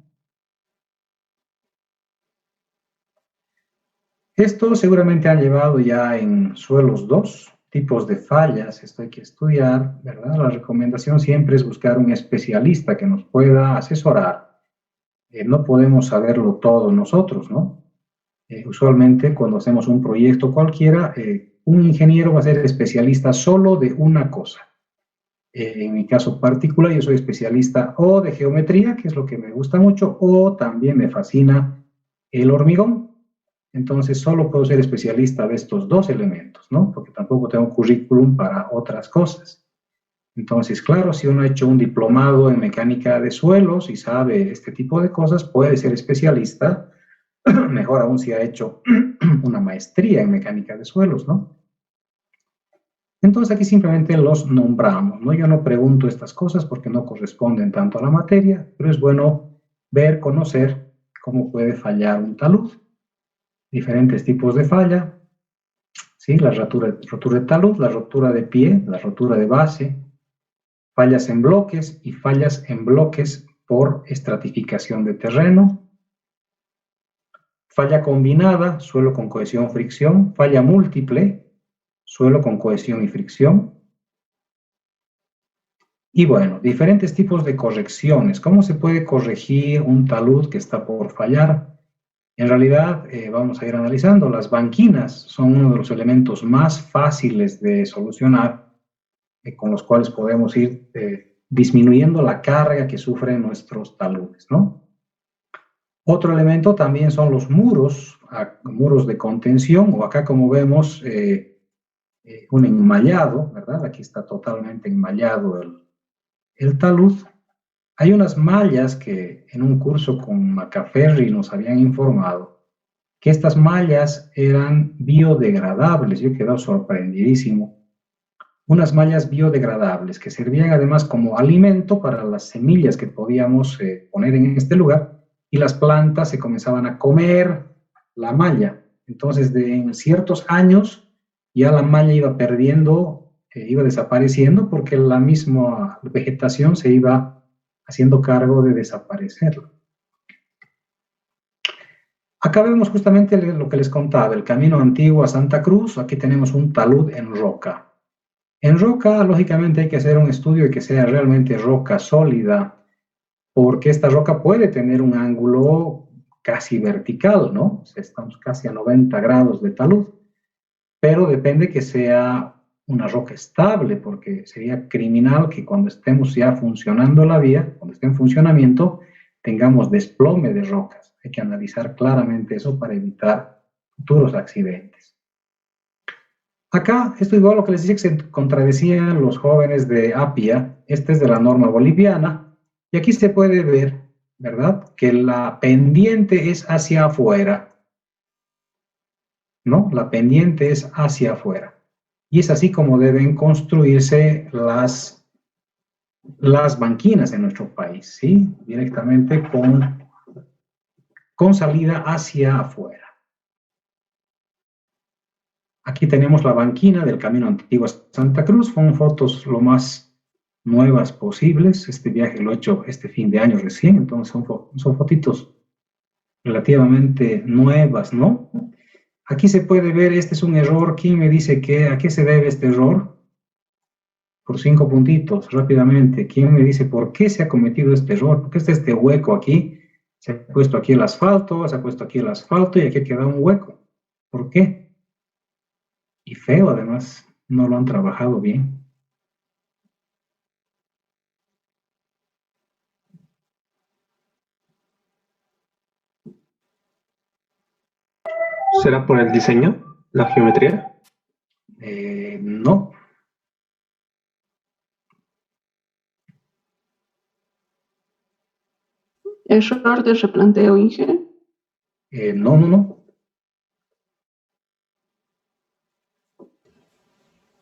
Esto seguramente han llevado ya en suelos 2 tipos de fallas, esto hay que estudiar, ¿verdad? La recomendación siempre es buscar un especialista que nos pueda asesorar. No podemos saberlo todo nosotros, ¿no? Usualmente cuando hacemos un proyecto cualquiera, un ingeniero va a ser especialista solo de una cosa. En mi caso particular, yo soy especialista o de geometría, que es lo que me gusta mucho, o también me fascina el hormigón. Entonces, solo puedo ser especialista de estos dos elementos, ¿no? Porque tampoco tengo currículum para otras cosas. Entonces, claro, si uno ha hecho un diplomado en mecánica de suelos y sabe este tipo de cosas, puede ser especialista. Mejor aún si ha hecho una maestría en mecánica de suelos, ¿no? Entonces aquí simplemente los nombramos, ¿no? Yo no pregunto estas cosas porque no corresponden tanto a la materia, pero es bueno ver, conocer cómo puede fallar un talud. Diferentes tipos de falla, ¿sí? La rotura de talud, la rotura de pie, la rotura de base, fallas en bloques y fallas en bloques por estratificación de terreno, falla combinada, suelo con cohesión, fricción, falla múltiple, suelo con cohesión y fricción. Y bueno, diferentes tipos de correcciones. ¿Cómo se puede corregir un talud que está por fallar? En realidad, vamos a ir analizando. Las banquinas son uno de los elementos más fáciles de solucionar, con los cuales podemos ir disminuyendo la carga que sufren nuestros taludes, ¿no? Otro elemento también son los muros, muros de contención, o acá como vemos, un enmallado, ¿verdad? Aquí está totalmente enmallado el talud. Hay unas mallas que en un curso con Macaferri nos habían informado que estas mallas eran biodegradables. Yo he quedado sorprendidísimo. Unas mallas biodegradables que servían además como alimento para las semillas que podíamos poner en este lugar, y las plantas se comenzaban a comer la malla. Entonces, en ciertos años ya la malla iba perdiendo, iba desapareciendo porque la misma vegetación se iba haciendo cargo de desaparecerlo. Acá vemos justamente lo que les contaba, el camino antiguo a Santa Cruz. Aquí tenemos un talud en roca. En roca, lógicamente, hay que hacer un estudio de que sea realmente roca sólida, porque esta roca puede tener un ángulo casi vertical, ¿no? O sea, estamos casi a 90 grados de talud, pero depende que sea una roca estable, porque sería criminal que cuando estemos ya funcionando la vía, cuando esté en funcionamiento, tengamos desplome de rocas. Hay que analizar claramente eso para evitar futuros accidentes. Acá, esto igual lo que les dije que se contradecían los jóvenes de Apia. Esta es de la norma boliviana, y aquí se puede ver, ¿verdad?, que la pendiente es hacia afuera, ¿no? La pendiente es hacia afuera. Y es así como deben construirse las banquinas en nuestro país, ¿sí? Directamente con salida hacia afuera. Aquí tenemos la banquina del camino antiguo a Santa Cruz. Son fotos lo más nuevas posibles. Este viaje lo he hecho este fin de año recién, entonces son fotitos relativamente nuevas, ¿no? Aquí se puede ver, este es un error. ¿Quién me dice a qué se debe este error? Por 5 puntitos, rápidamente. ¿Quién me dice por qué se ha cometido este error? ¿Por qué está este hueco aquí? Se ha puesto aquí el asfalto, se ha puesto aquí el asfalto y aquí queda un hueco. ¿Por qué? Y feo, además, no lo han trabajado bien. ¿Será por el diseño? ¿La geometría? No. Error de replanteo, Inge. No.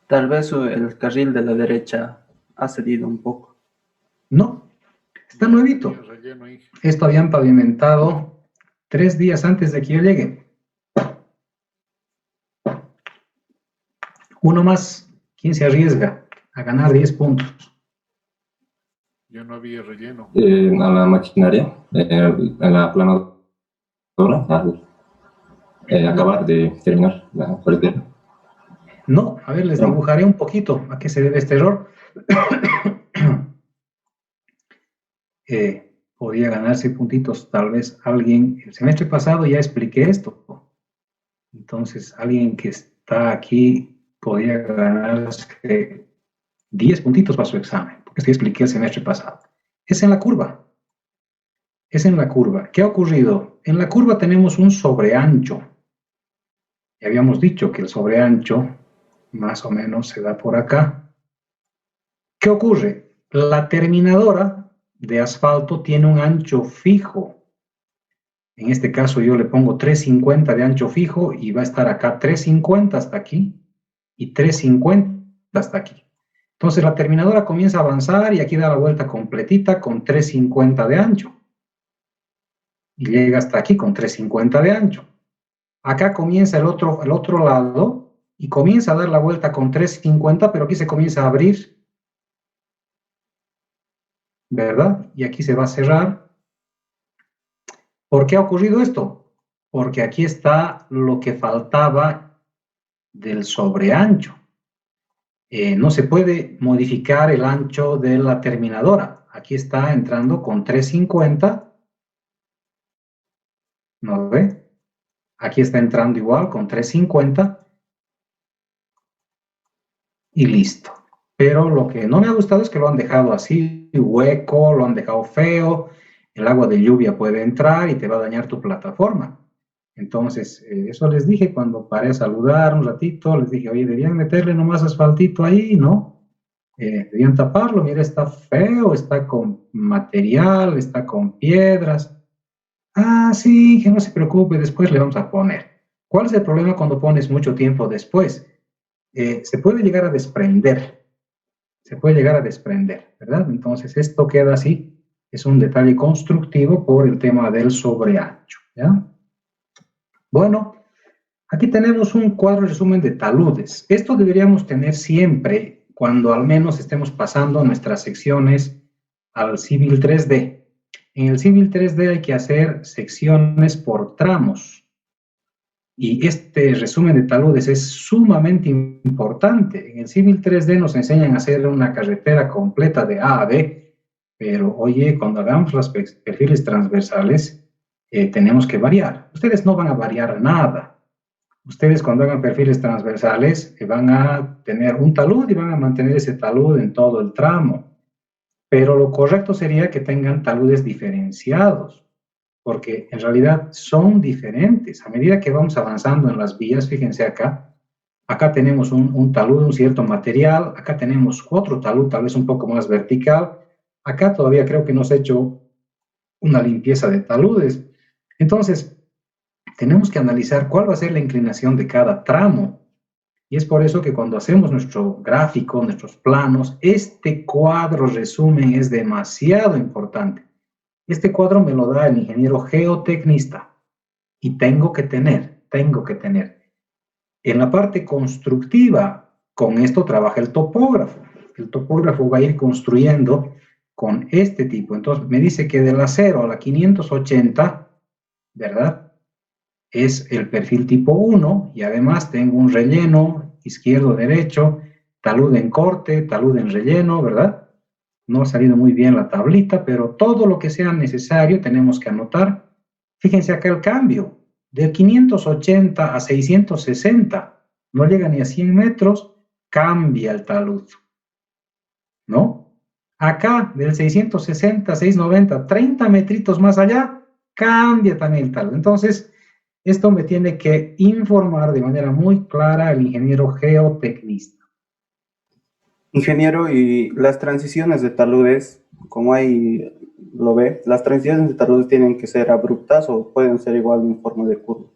Tal vez el carril de la derecha ha cedido un poco. No, está nuevito. Esto habían pavimentado 3 días antes de que yo llegue. Uno más. ¿Quién se arriesga a ganar 10 puntos? Ya no había relleno. A la maquinaria, a la planadora, al acabar de terminar la carretera. No, a ver, les dibujaré un poquito a qué se debe este error. Podía ganarse puntitos, tal vez alguien, el semestre pasado ya expliqué esto, entonces alguien que está aquí podía ganarse 10 puntitos para su examen, porque esto expliqué el semestre pasado. Es en la curva, es en la curva. ¿Qué ha ocurrido? En la curva tenemos un sobreancho. Ya habíamos dicho que el sobreancho más o menos se da por acá. ¿Qué ocurre? La terminadora de asfalto tiene un ancho fijo. En este caso yo le pongo 350 de ancho fijo y va a estar acá 350 hasta aquí y 350 hasta aquí. Entonces la terminadora comienza a avanzar y aquí da la vuelta completita con 350 de ancho. Y llega hasta aquí con 350 de ancho. Acá comienza el otro lado y comienza a dar la vuelta con 350, pero aquí se comienza a abrir, ¿verdad? Y aquí se va a cerrar. ¿Por qué ha ocurrido esto? Porque aquí está lo que faltaba del sobreancho. No se puede modificar el ancho de la terminadora. Aquí está entrando con 350. ¿No ve? Aquí está entrando igual con 350. Y listo. Pero lo que no me ha gustado es que lo han dejado así, hueco, lo han dejado feo. El agua de lluvia puede entrar y te va a dañar tu plataforma. Entonces, eso les dije cuando paré a saludar un ratito, les dije, oye, deberían meterle nomás asfaltito ahí, ¿no? Deberían taparlo, mira, está feo, está con material, está con piedras. Ah, sí, que no se preocupe, después le vamos a poner. ¿Cuál es el problema cuando pones mucho tiempo después? Se puede llegar a desprender, ¿verdad? Entonces, esto queda así, es un detalle constructivo por el tema del sobreancho, ¿ya? Bueno, aquí tenemos un cuadro resumen de taludes. Esto deberíamos tener siempre cuando al menos estemos pasando nuestras secciones al Civil 3D. En el Civil 3D hay que hacer secciones por tramos. Y este resumen de taludes es sumamente importante. En el Civil 3D nos enseñan a hacer una carretera completa de A a B, pero oye, cuando hagamos los perfiles transversales, tenemos que variar. Ustedes no van a variar nada. Ustedes cuando hagan perfiles transversales van a tener un talud y van a mantener ese talud en todo el tramo. Pero lo correcto sería que tengan taludes diferenciados, porque en realidad son diferentes. A medida que vamos avanzando en las vías, fíjense acá, acá tenemos un talud de un cierto material, acá tenemos otro talud tal vez un poco más vertical, acá todavía creo que no se ha hecho una limpieza de taludes. Entonces, tenemos que analizar cuál va a ser la inclinación de cada tramo. Y es por eso que cuando hacemos nuestro gráfico, nuestros planos, este cuadro resumen es demasiado importante. Este cuadro me lo da el ingeniero geotecnista y tengo que tener. En la parte constructiva, con esto trabaja el topógrafo. El topógrafo va a ir construyendo con este tipo. Entonces me dice que de la 0 a la 580, ¿verdad? Es el perfil tipo 1 y además tengo un relleno izquierdo-derecho, talud en corte, talud en relleno, ¿verdad? No ha salido muy bien la tablita, pero todo lo que sea necesario tenemos que anotar. Fíjense acá el cambio, de 580 a 660, no llega ni a 100 metros, cambia el talud, ¿no? Acá, del 660 a 690, 30 metritos más allá, cambia también el talud. Entonces, esto me tiene que informar de manera muy clara el ingeniero geotecnista. Ingeniero, y las transiciones de taludes, como ahí lo ve, las transiciones de taludes tienen que ser abruptas o pueden ser igual en forma de curva.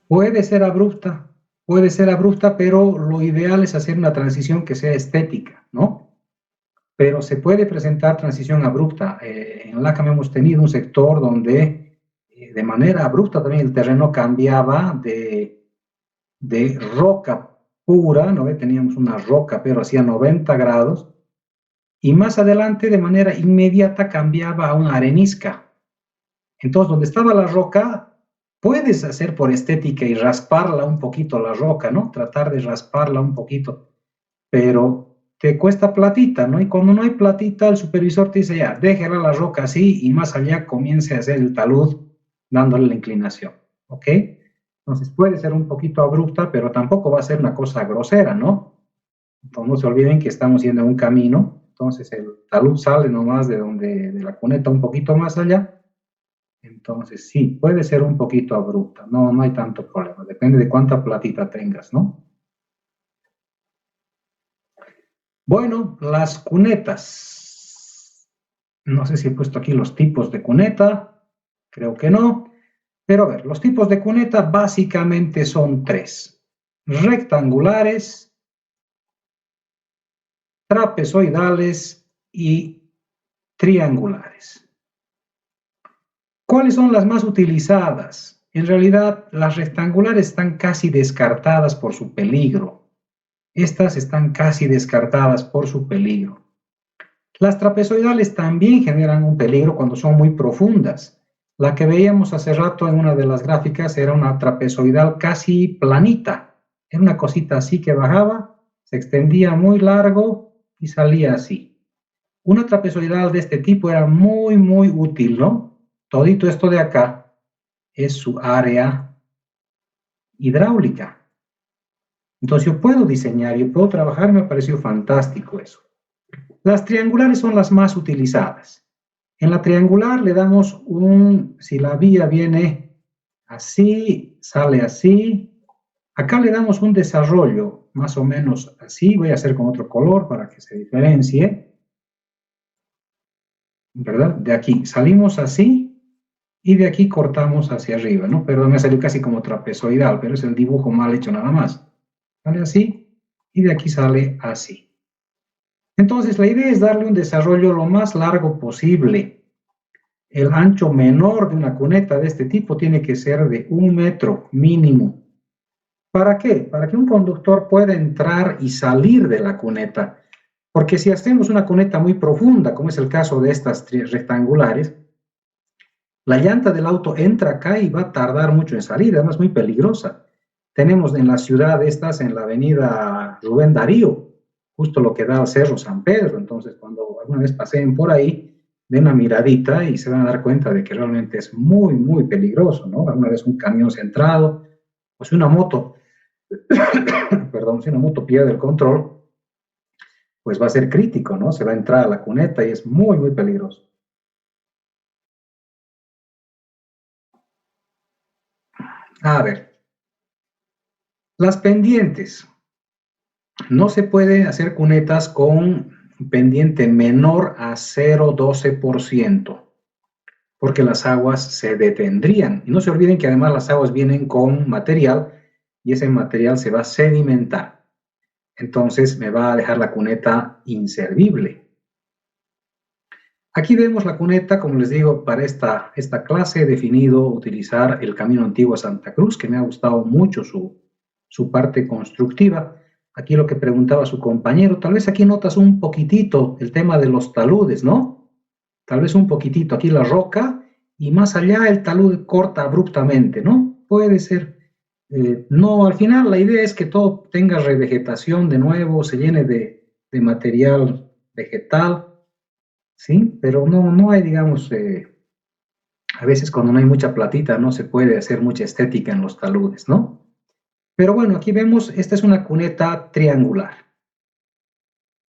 Puede ser abrupta, pero lo ideal es hacer una transición que sea estética, ¿no? Pero se puede presentar transición abrupta. En LACAM hemos tenido un sector donde de manera abrupta también el terreno cambiaba de roca pura, ¿no? Teníamos una roca, pero hacía 90 grados, y más adelante de manera inmediata cambiaba a una arenisca. Entonces, donde estaba la roca, puedes hacer por estética y rasparla un poquito la roca, ¿no? Tratar de rasparla un poquito, pero te cuesta platita, ¿no? Y cuando no hay platita, el supervisor te dice, ya, déjela la roca así y más allá comience a hacer el talud dándole la inclinación, ¿ok? Entonces puede ser un poquito abrupta, pero tampoco va a ser una cosa grosera, ¿no? Entonces no se olviden que estamos yendo en un camino, entonces el talud sale nomás de la cuneta un poquito más allá, entonces sí, puede ser un poquito abrupta, no hay tanto problema, depende de cuánta platita tengas, ¿no? Bueno, las cunetas. No sé si he puesto aquí los tipos de cuneta, creo que no. Pero a ver, los tipos de cuneta básicamente son 3. Rectangulares, trapezoidales y triangulares. ¿Cuáles son las más utilizadas? En realidad, las rectangulares están casi descartadas por su peligro. Estas están casi descartadas por su peligro. Las trapezoidales también generan un peligro cuando son muy profundas. La que veíamos hace rato en una de las gráficas era una trapezoidal casi planita. Era una cosita así que bajaba, se extendía muy largo y salía así. Una trapezoidal de este tipo era muy, muy útil, ¿no? Todito esto de acá es su área hidráulica. Entonces yo puedo diseñar, yo puedo trabajar, me ha parecido fantástico eso. Las triangulares son las más utilizadas. En la triangular le damos si la vía viene así, sale así. Acá le damos un desarrollo más o menos así. Voy a hacer con otro color para que se diferencie. ¿Verdad? De aquí salimos así y de aquí cortamos hacia arriba, ¿no? Pero me salió casi como trapezoidal, pero es el dibujo mal hecho nada más. Sale así y de aquí sale así. Entonces la idea es darle un desarrollo lo más largo posible. El ancho menor de una cuneta de este tipo tiene que ser de 1 metro mínimo. ¿Para qué? Para que un conductor pueda entrar y salir de la cuneta. Porque si hacemos una cuneta muy profunda, como es el caso de estas rectangulares, la llanta del auto entra acá y va a tardar mucho en salir, además es muy peligrosa. Tenemos en la ciudad estas, en la avenida Rubén Darío, justo lo que da al Cerro San Pedro. Entonces, cuando alguna vez paseen por ahí, den una miradita y se van a dar cuenta de que realmente es muy, muy peligroso, ¿no? Alguna vez un camión centrado, o si una moto, perdón, si una moto pierde el control, pues va a ser crítico, ¿no? Se va a entrar a la cuneta y es muy, muy peligroso. A ver, las pendientes. No se puede hacer cunetas con pendiente menor a 0,12%, porque las aguas se detendrían. Y no se olviden que además las aguas vienen con material y ese material se va a sedimentar. Entonces me va a dejar la cuneta inservible. Aquí vemos la cuneta, como les digo, para esta clase he definido utilizar el Camino Antiguo a Santa Cruz, que me ha gustado mucho su parte constructiva. Aquí lo que preguntaba su compañero, tal vez aquí notas un poquitito el tema de los taludes, ¿no? Tal vez un poquitito, aquí la roca y más allá el talud corta abruptamente, ¿no? Puede ser. No, al final la idea es que todo tenga revegetación de nuevo, se llene de material vegetal, ¿sí? Pero no hay, digamos, a veces cuando no hay mucha platita no se puede hacer mucha estética en los taludes, ¿no? Pero bueno, aquí vemos, esta es una cuneta triangular.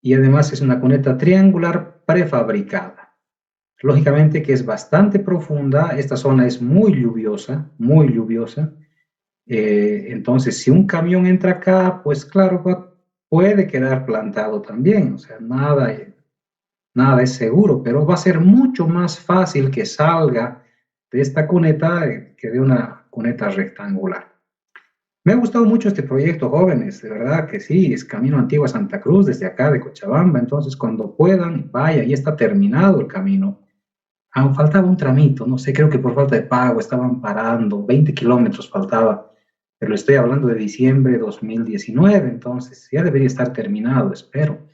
Y además es una cuneta triangular prefabricada. Lógicamente que es bastante profunda, esta zona es muy lluviosa, muy lluviosa. Entonces, si un camión entra acá, pues claro, puede quedar plantado también. O sea, nada es seguro, pero va a ser mucho más fácil que salga de esta cuneta que de una cuneta rectangular. Me ha gustado mucho este proyecto, jóvenes, de verdad que sí, es Camino Antiguo a Santa Cruz, desde acá de Cochabamba, entonces cuando puedan, vaya, ya está terminado el camino. faltaba un tramito, no sé, creo que por falta de pago estaban parando, 20 kilómetros faltaba, pero estoy hablando de diciembre de 2019, entonces ya debería estar terminado, espero.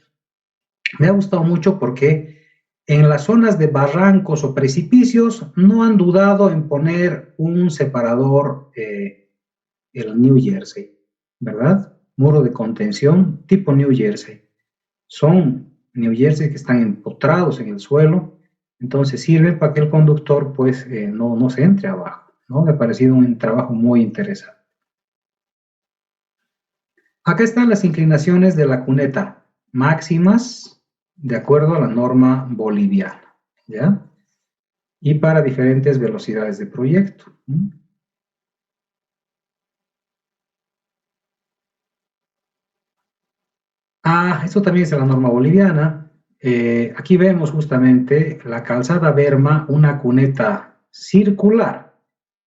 Me ha gustado mucho porque en las zonas de barrancos o precipicios no han dudado en poner un separador, el New Jersey, ¿verdad? Muro de contención tipo New Jersey. Son New Jersey que están empotrados en el suelo, entonces sirven para que el conductor pues no se entre abajo, ¿no? Me ha parecido un trabajo muy interesante. Acá están las inclinaciones de la cuneta máximas de acuerdo a la norma boliviana, ¿ya? Y para diferentes velocidades de proyecto. Esto también es la norma boliviana. Aquí vemos justamente la calzada Berma, una cuneta circular.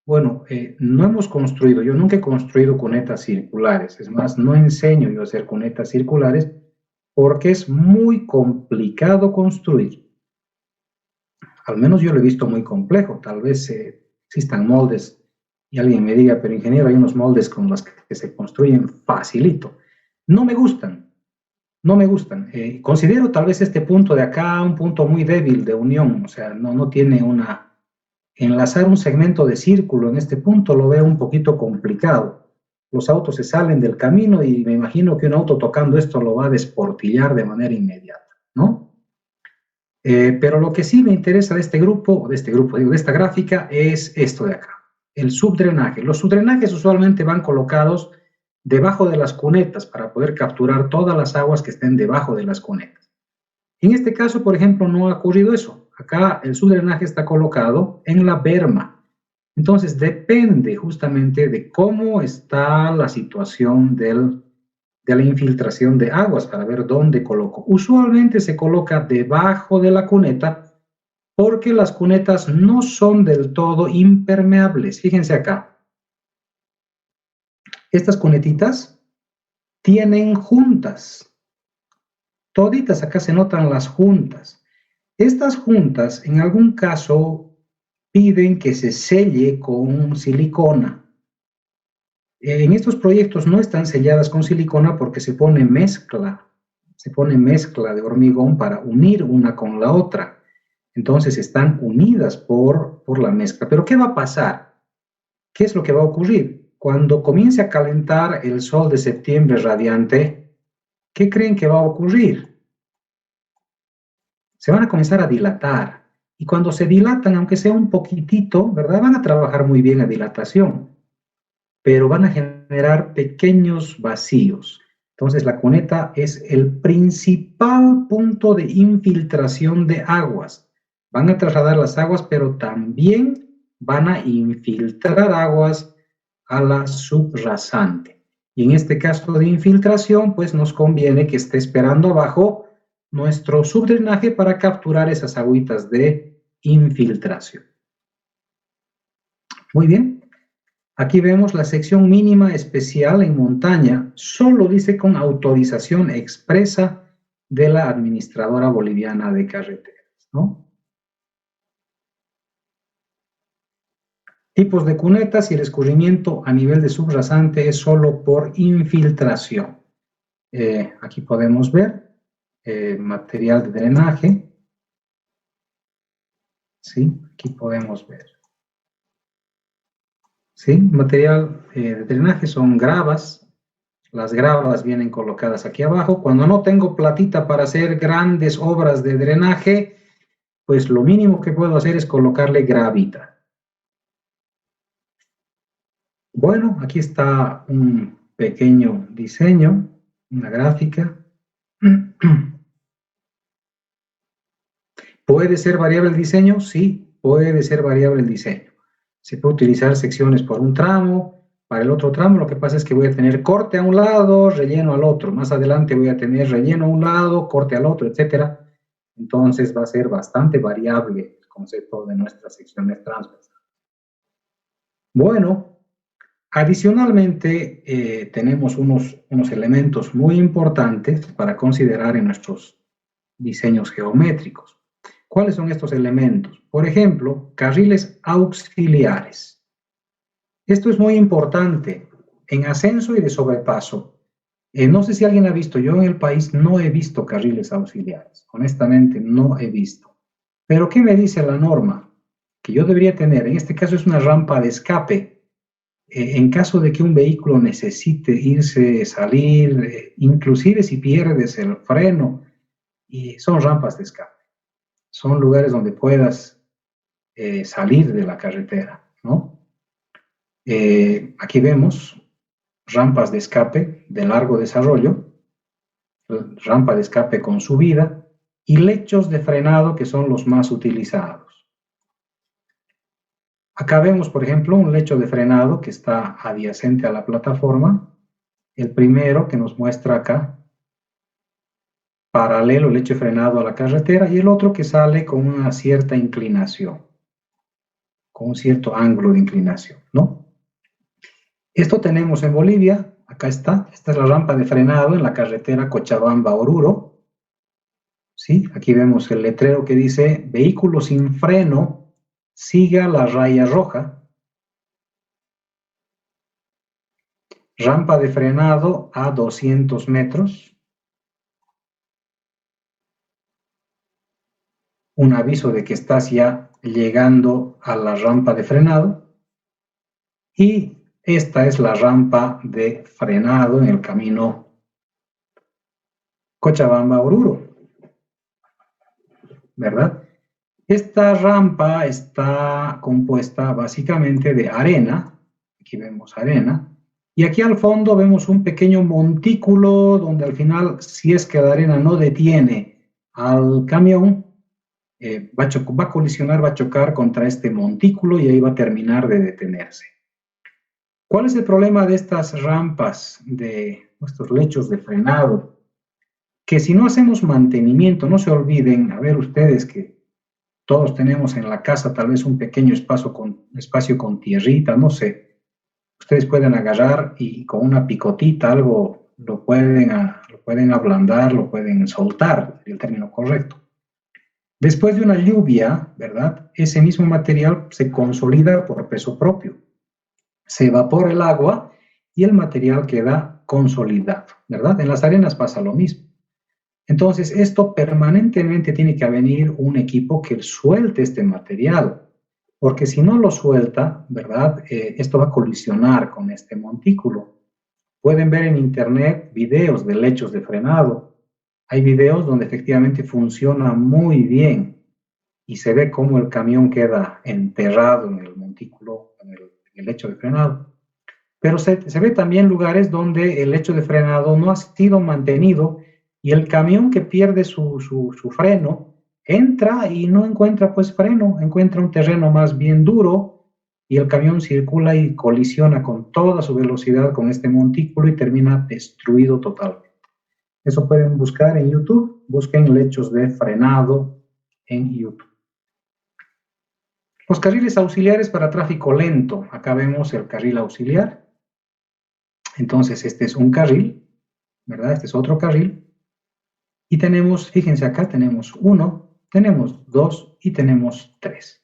Bueno, no hemos construido, yo nunca he construido cunetas circulares, es más, no enseño yo a hacer cunetas circulares porque es muy complicado construir. Al menos yo lo he visto muy complejo, tal vez existan moldes y alguien me diga, pero ingeniero, hay unos moldes con los que se construyen facilito. No me gustan. No me gustan. Considero tal vez este punto de acá un punto muy débil de unión, o sea, no tiene una... Enlazar un segmento de círculo en este punto lo veo un poquito complicado. Los autos se salen del camino y me imagino que un auto tocando esto lo va a desportillar de manera inmediata, ¿no? Pero lo que sí me interesa de de esta gráfica, es esto de acá, el subdrenaje. Los subdrenajes usualmente van colocados debajo de las cunetas para poder capturar todas las aguas que estén debajo de las cunetas. En este caso, por ejemplo, no ha ocurrido eso. Acá el subdrenaje está colocado en la berma. Entonces, depende justamente de cómo está la situación de la infiltración de aguas para ver dónde coloco. Usualmente se coloca debajo de la cuneta porque las cunetas no son del todo impermeables. Fíjense acá. Estas cunetitas tienen juntas. Toditas acá se notan las juntas. Estas juntas en algún caso piden que se selle con silicona. En estos proyectos no están selladas con silicona porque se pone mezcla de hormigón para unir una con la otra. Entonces están unidas por la mezcla. Pero ¿qué va a pasar? ¿Qué es lo que va a ocurrir? Cuando comience a calentar el sol de septiembre radiante, ¿qué creen que va a ocurrir? Se van a comenzar a dilatar. Y cuando se dilatan, aunque sea un poquitito, ¿verdad? Van a trabajar muy bien a dilatación, pero van a generar pequeños vacíos. Entonces, la cuneta es el principal punto de infiltración de aguas. Van a trasladar las aguas, pero también van a infiltrar aguas a la subrasante. Y en este caso de infiltración, pues nos conviene que esté esperando abajo nuestro subdrenaje para capturar esas agüitas de infiltración. Muy bien. Aquí vemos la sección mínima especial en montaña, solo dice con autorización expresa de la Administradora Boliviana de Carreteras, ¿no? Tipos de cunetas y el escurrimiento a nivel de subrasante es solo por infiltración. Aquí podemos ver material de drenaje. Sí, aquí podemos ver. ¿Sí? Material de drenaje son gravas. Las gravas vienen colocadas aquí abajo. Cuando no tengo platita para hacer grandes obras de drenaje, pues lo mínimo que puedo hacer es colocarle gravita. Bueno, aquí está un pequeño diseño, una gráfica. ¿Puede ser variable el diseño? Sí, puede ser variable el diseño. Se puede utilizar secciones por un tramo, para el otro tramo lo que pasa es que voy a tener corte a un lado, relleno al otro. Más adelante voy a tener relleno a un lado, corte al otro, etc. Entonces va a ser bastante variable el concepto de nuestras secciones transversales. Bueno, adicionalmente tenemos unos elementos muy importantes para considerar en nuestros diseños geométricos. ¿Cuáles son estos elementos? Por ejemplo, carriles auxiliares. Esto es muy importante en ascenso y de sobrepaso. No sé si alguien ha visto, yo en el país no he visto carriles auxiliares. Honestamente, no he visto. Pero ¿qué me dice la norma? Que yo debería tener, en este caso es una rampa de escape. En caso de que un vehículo necesite irse, salir, inclusive si pierdes el freno, y son rampas de escape. Son lugares donde puedas salir de la carretera, ¿no? Aquí vemos rampas de escape de largo desarrollo, rampa de escape con subida y lechos de frenado que son los más utilizados. Acá vemos, por ejemplo, un lecho de frenado que está adyacente a la plataforma. El primero que nos muestra acá, paralelo, lecho de frenado a la carretera, y el otro que sale con una cierta inclinación, con un cierto ángulo de inclinación, ¿no? Esto tenemos en Bolivia, acá está, esta es la rampa de frenado en la carretera Cochabamba-Oruro, ¿sí? Aquí vemos el letrero que dice, vehículo sin freno, siga la raya roja. Rampa de frenado a 200 metros. Un aviso de que estás ya llegando a la rampa de frenado. Y esta es la rampa de frenado en el camino Cochabamba-Oruro, ¿verdad? Esta rampa está compuesta básicamente de arena. Aquí vemos arena. Y aquí al fondo vemos un pequeño montículo donde al final, si es que la arena no detiene al camión, va a colisionar, va a chocar contra este montículo y ahí va a terminar de detenerse. ¿Cuál es el problema de estas rampas, de estos lechos de frenado? Que si no hacemos mantenimiento, no se olviden, a ver ustedes que todos tenemos en la casa tal vez un pequeño espacio con tierrita, no sé. Ustedes pueden agarrar y con una picotita algo lo pueden ablandar, lo pueden soltar, es el término correcto. Después de una lluvia, ¿verdad? Ese mismo material se consolida por peso propio. Se evapora el agua y el material queda consolidado, ¿verdad? En las arenas pasa lo mismo. Entonces, esto permanentemente tiene que venir un equipo que suelte este material, porque si no lo suelta, ¿verdad? Esto va a colisionar con este montículo. Pueden ver en internet videos de lechos de frenado. Hay videos donde efectivamente funciona muy bien y se ve cómo el camión queda enterrado en el montículo, en el lecho de frenado. Pero se ve también lugares donde el lecho de frenado no ha sido mantenido y el camión que pierde su freno entra y no encuentra pues freno, encuentra un terreno más bien duro y el camión circula y colisiona con toda su velocidad con este montículo y termina destruido totalmente. Eso pueden buscar en YouTube, busquen lechos de frenado en YouTube. Los carriles auxiliares para tráfico lento. Acá vemos el carril auxiliar. Entonces este es un carril, ¿verdad? Este es otro carril. Y tenemos, fíjense acá, tenemos 1, tenemos 2 y tenemos 3.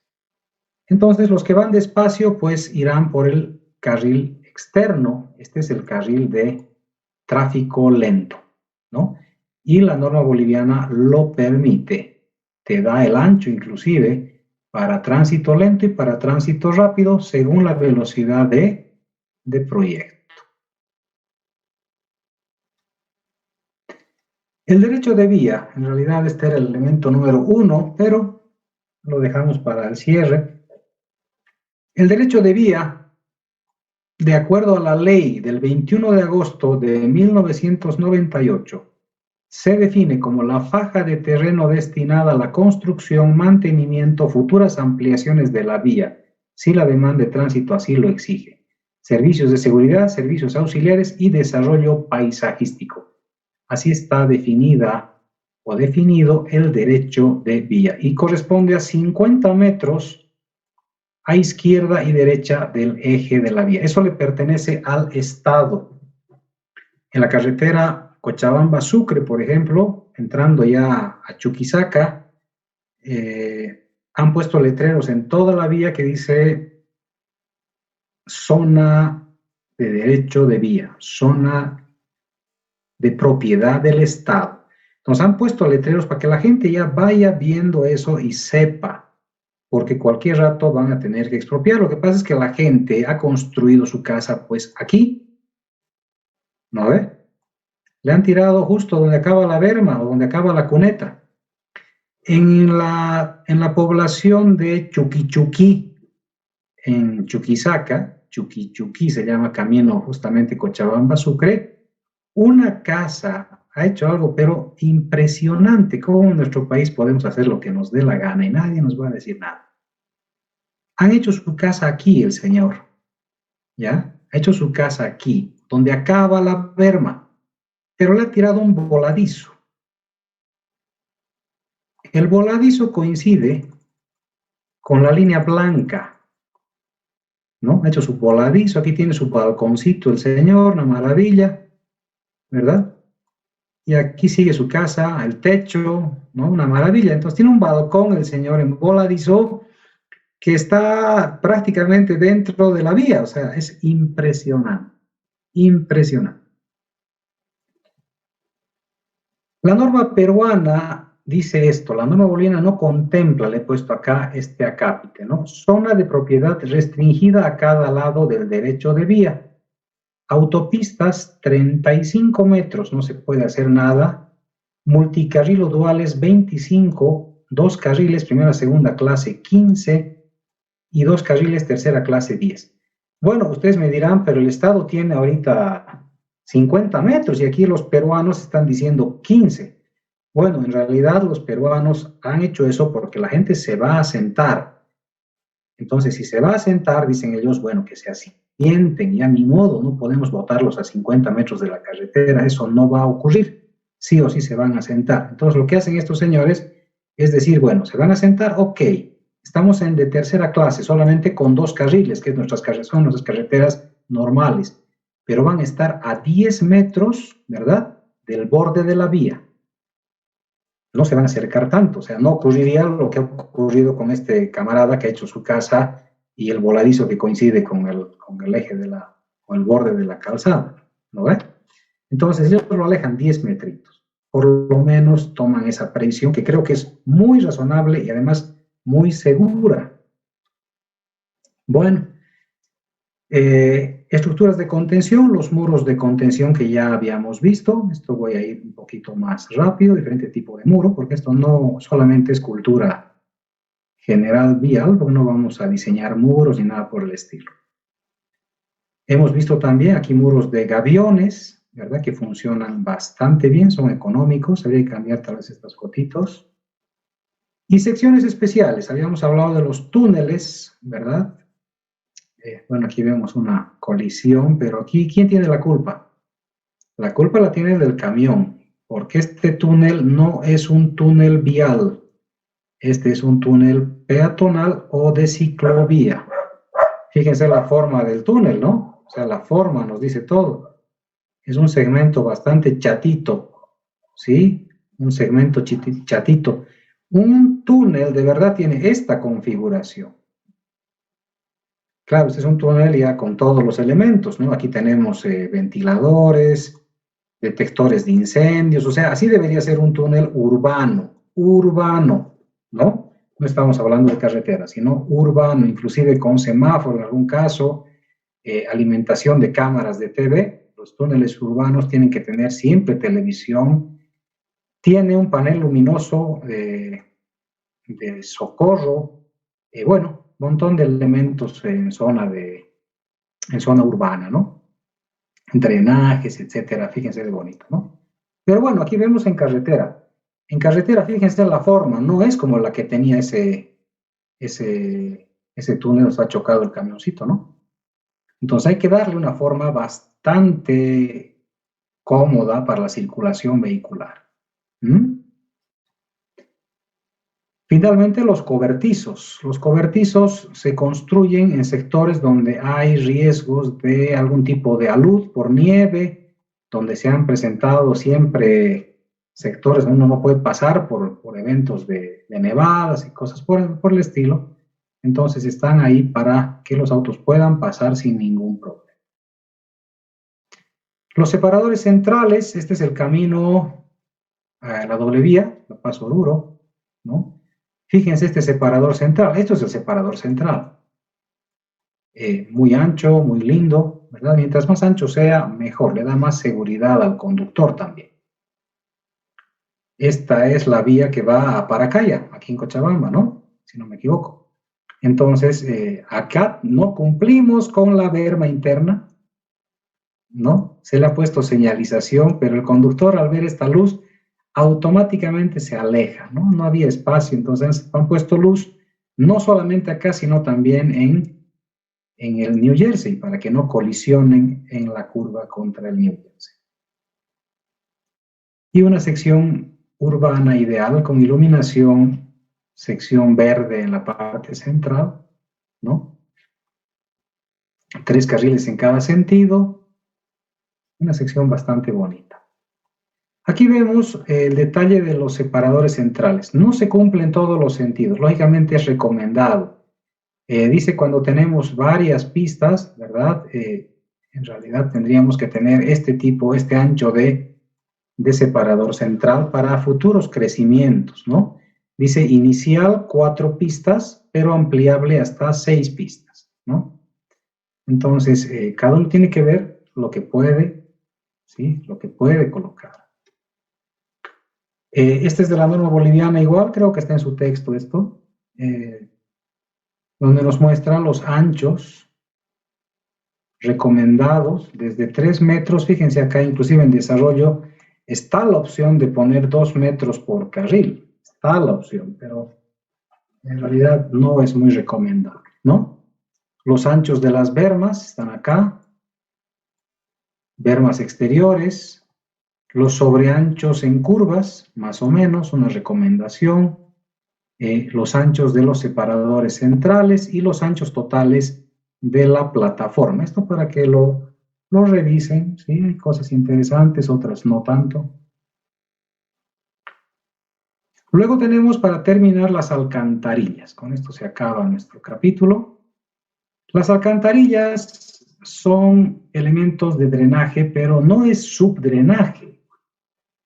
Entonces los que van despacio pues irán por el carril externo. Este es el carril de tráfico lento, ¿no? Y la norma boliviana lo permite. Te da el ancho inclusive para tránsito lento y para tránsito rápido según la velocidad de proyecto. El derecho de vía, en realidad este era el elemento número 1, pero lo dejamos para el cierre. El derecho de vía, de acuerdo a la ley del 21 de agosto de 1998, se define como la faja de terreno destinada a la construcción, mantenimiento, futuras ampliaciones de la vía, si la demanda de tránsito así lo exige. Servicios de seguridad, servicios auxiliares y desarrollo paisajístico. Así está definida o definido el derecho de vía y corresponde a 50 metros a izquierda y derecha del eje de la vía. Eso le pertenece al Estado. En la carretera Cochabamba-Sucre, por ejemplo, entrando ya a Chuquisaca, han puesto letreros en toda la vía que dice zona de derecho de vía, zona de propiedad del Estado. Entonces han puesto letreros para que la gente ya vaya viendo eso y sepa, porque cualquier rato van a tener que expropiar. Lo que pasa es que la gente ha construido su casa pues aquí, ¿no ve? Le han tirado justo donde acaba la berma o donde acaba la cuneta. En la población de Chuquichuquí, en Chuquisaca, Chuquichuquí se llama camino justamente Cochabamba-Sucre, una casa ha hecho algo pero impresionante. ¿Cómo en nuestro país podemos hacer lo que nos dé la gana y nadie nos va a decir nada? Han hecho su casa aquí el señor, ¿ya? Ha hecho su casa aquí, donde acaba la berma, pero le ha tirado un voladizo. El voladizo coincide con la línea blanca, ¿no? Ha hecho su voladizo, aquí tiene su balconcito el señor, una maravilla, ¿verdad? Y aquí sigue su casa, el techo, ¿no? Una maravilla. Entonces tiene un balcón el señor en voladizo que está prácticamente dentro de la vía, o sea, es impresionante, impresionante. La norma peruana dice esto, la norma boliviana no contempla, le he puesto acá este acápite, ¿no? Zona de propiedad restringida a cada lado del derecho de vía. Autopistas 35 metros, no se puede hacer nada. Multicarril o duales 25, 2 carriles primera, segunda clase 15 y 2 carriles tercera clase 10. Bueno, ustedes me dirán, pero el Estado tiene ahorita 50 metros y aquí los peruanos están diciendo 15. Bueno, en realidad los peruanos han hecho eso porque la gente se va a sentar. Entonces, si se va a sentar, dicen ellos, bueno, que se asienten, ya ni modo, no podemos botarlos a 50 metros de la carretera, eso no va a ocurrir. Sí o sí se van a sentar. Entonces, lo que hacen estos señores es decir, bueno, se van a sentar, ok, estamos en de tercera clase, solamente con 2 carriles, que son nuestras carreteras normales, pero van a estar a 10 metros, ¿verdad?, del borde de la vía. No se van a acercar tanto, o sea, no ocurriría lo que ha ocurrido con este camarada que ha hecho su casa y el voladizo que coincide con el eje con el borde de la calzada, ¿no ve? Entonces ellos lo alejan 10 metritos, por lo menos toman esa previsión que creo que es muy razonable y además muy segura. Bueno, estructuras de contención, los muros de contención que ya habíamos visto. Esto voy a ir un poquito más rápido, diferente tipo de muro, porque esto no solamente es cultura general vial, porque no vamos a diseñar muros ni nada por el estilo. Hemos visto también aquí muros de gaviones, ¿verdad?, que funcionan bastante bien, son económicos, habría que cambiar tal vez estas cotitos. Y secciones especiales, habíamos hablado de los túneles, ¿verdad? Bueno, aquí vemos una colisión, pero aquí, ¿quién tiene la culpa? La culpa la tiene el del camión, porque este túnel no es un túnel vial, este es un túnel peatonal o de ciclovía. Fíjense la forma del túnel, ¿no? O sea, la forma nos dice todo. Es un segmento bastante chatito, ¿sí? Un segmento chatito. Un túnel de verdad tiene esta configuración. Claro, este es un túnel ya con todos los elementos, ¿no? Aquí tenemos ventiladores, detectores de incendios, o sea, así debería ser un túnel urbano, ¿no? No estamos hablando de carretera, sino urbano, inclusive con semáforo en algún caso, alimentación de cámaras de TV. Los túneles urbanos tienen que tener siempre televisión, tiene un panel luminoso de socorro, bueno, un montón de elementos en zona urbana, ¿no? Drenajes, etcétera, fíjense de bonito, ¿no? Pero bueno, aquí vemos en carretera. En carretera, fíjense la forma, no es como la que tenía ese túnel, nos ha chocado el camioncito, ¿no? Entonces hay que darle una forma bastante cómoda para la circulación vehicular. Finalmente, los cobertizos. Los cobertizos se construyen en sectores donde hay riesgos de algún tipo de alud por nieve, donde se han presentado siempre sectores donde uno no puede pasar por eventos de nevadas y cosas por el estilo. Entonces están ahí para que los autos puedan pasar sin ningún problema. Los separadores centrales, este es el camino a la doble vía, la Paso Oruro, ¿no? Fíjense este separador central, esto es el separador central. Muy ancho, muy lindo, ¿verdad? Mientras más ancho sea, mejor, le da más seguridad al conductor también. Esta es la vía que va a Paracaya, aquí en Cochabamba, ¿no? Si no me equivoco. Entonces, acá no cumplimos con la berma interna, ¿no? Se le ha puesto señalización, pero el conductor al ver esta luz automáticamente se aleja, ¿no? No había espacio, entonces han puesto luz no solamente acá, sino también en el New Jersey, para que no colisionen en la curva contra el New Jersey. Y una sección urbana ideal con iluminación, sección verde en la parte central, ¿no? 3 carriles en cada sentido, una sección bastante bonita. Aquí vemos el detalle de los separadores centrales. No se cumple en todos los sentidos, lógicamente es recomendado. Dice cuando tenemos varias pistas, ¿verdad? En realidad tendríamos que tener este ancho de separador central para futuros crecimientos, ¿no? Dice inicial 4 pistas, pero ampliable hasta 6 pistas, ¿no? Entonces, cada uno tiene que ver lo que puede, ¿sí? Lo que puede colocar. Este es de la norma boliviana igual, creo que está en su texto esto, donde nos muestran los anchos recomendados desde 3 metros. Fíjense acá, inclusive en desarrollo, está la opción de poner 2 metros por carril. Está la opción, pero en realidad no es muy recomendable, ¿no? Los anchos de las bermas están acá. Bermas exteriores. Los sobreanchos en curvas, más o menos, una recomendación. Los anchos de los separadores centrales y los anchos totales de la plataforma. Esto para que lo revisen, ¿sí? Hay cosas interesantes, otras no tanto. Luego tenemos, para terminar, las alcantarillas. Con esto se acaba nuestro capítulo. Las alcantarillas son elementos de drenaje, pero no es subdrenaje.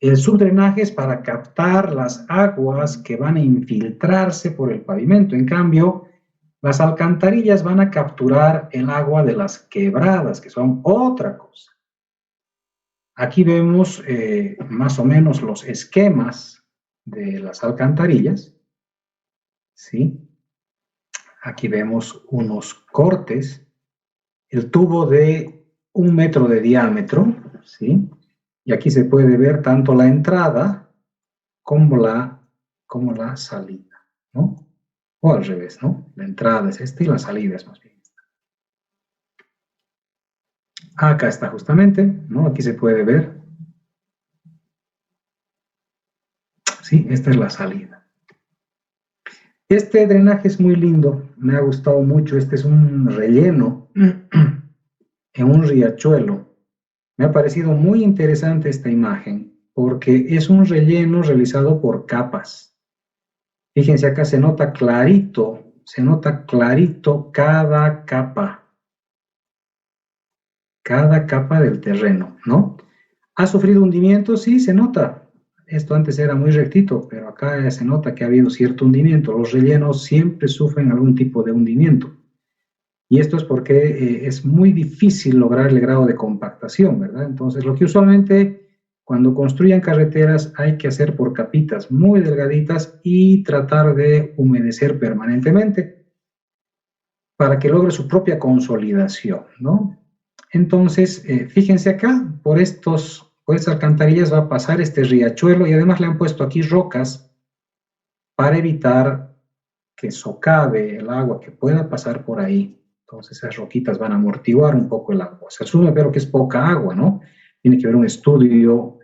El subdrenaje es para captar las aguas que van a infiltrarse por el pavimento. En cambio, las alcantarillas van a capturar el agua de las quebradas, que son otra cosa. Aquí vemos más o menos los esquemas de las alcantarillas, ¿sí? Aquí vemos unos cortes, el tubo de 1 metro de diámetro, ¿sí? Y aquí se puede ver tanto la entrada como la salida, ¿no? O al revés, ¿no? La entrada es esta y la salida es más bien esta. Acá está justamente, ¿no? Aquí se puede ver. Sí, esta es la salida. Este drenaje es muy lindo, me ha gustado mucho. Este es un relleno en un riachuelo. Me ha parecido muy interesante esta imagen porque es un relleno realizado por capas. Fíjense, acá se nota clarito cada capa del terreno, ¿no? ¿Ha sufrido hundimiento? Sí, se nota. Esto antes era muy rectito, pero acá se nota que ha habido cierto hundimiento. Los rellenos siempre sufren algún tipo de hundimiento. Y esto es porque es muy difícil lograr el grado de compactación, ¿verdad? Entonces, lo que usualmente cuando construyan carreteras hay que hacer por capitas muy delgaditas y tratar de humedecer permanentemente para que logre su propia consolidación, ¿no? Entonces, fíjense acá, por estas alcantarillas va a pasar este riachuelo y además le han puesto aquí rocas para evitar que socave el agua que pueda pasar por ahí. Entonces esas roquitas van a amortiguar un poco el agua. Se asume, pero que es poca agua, ¿no? Tiene que haber un estudio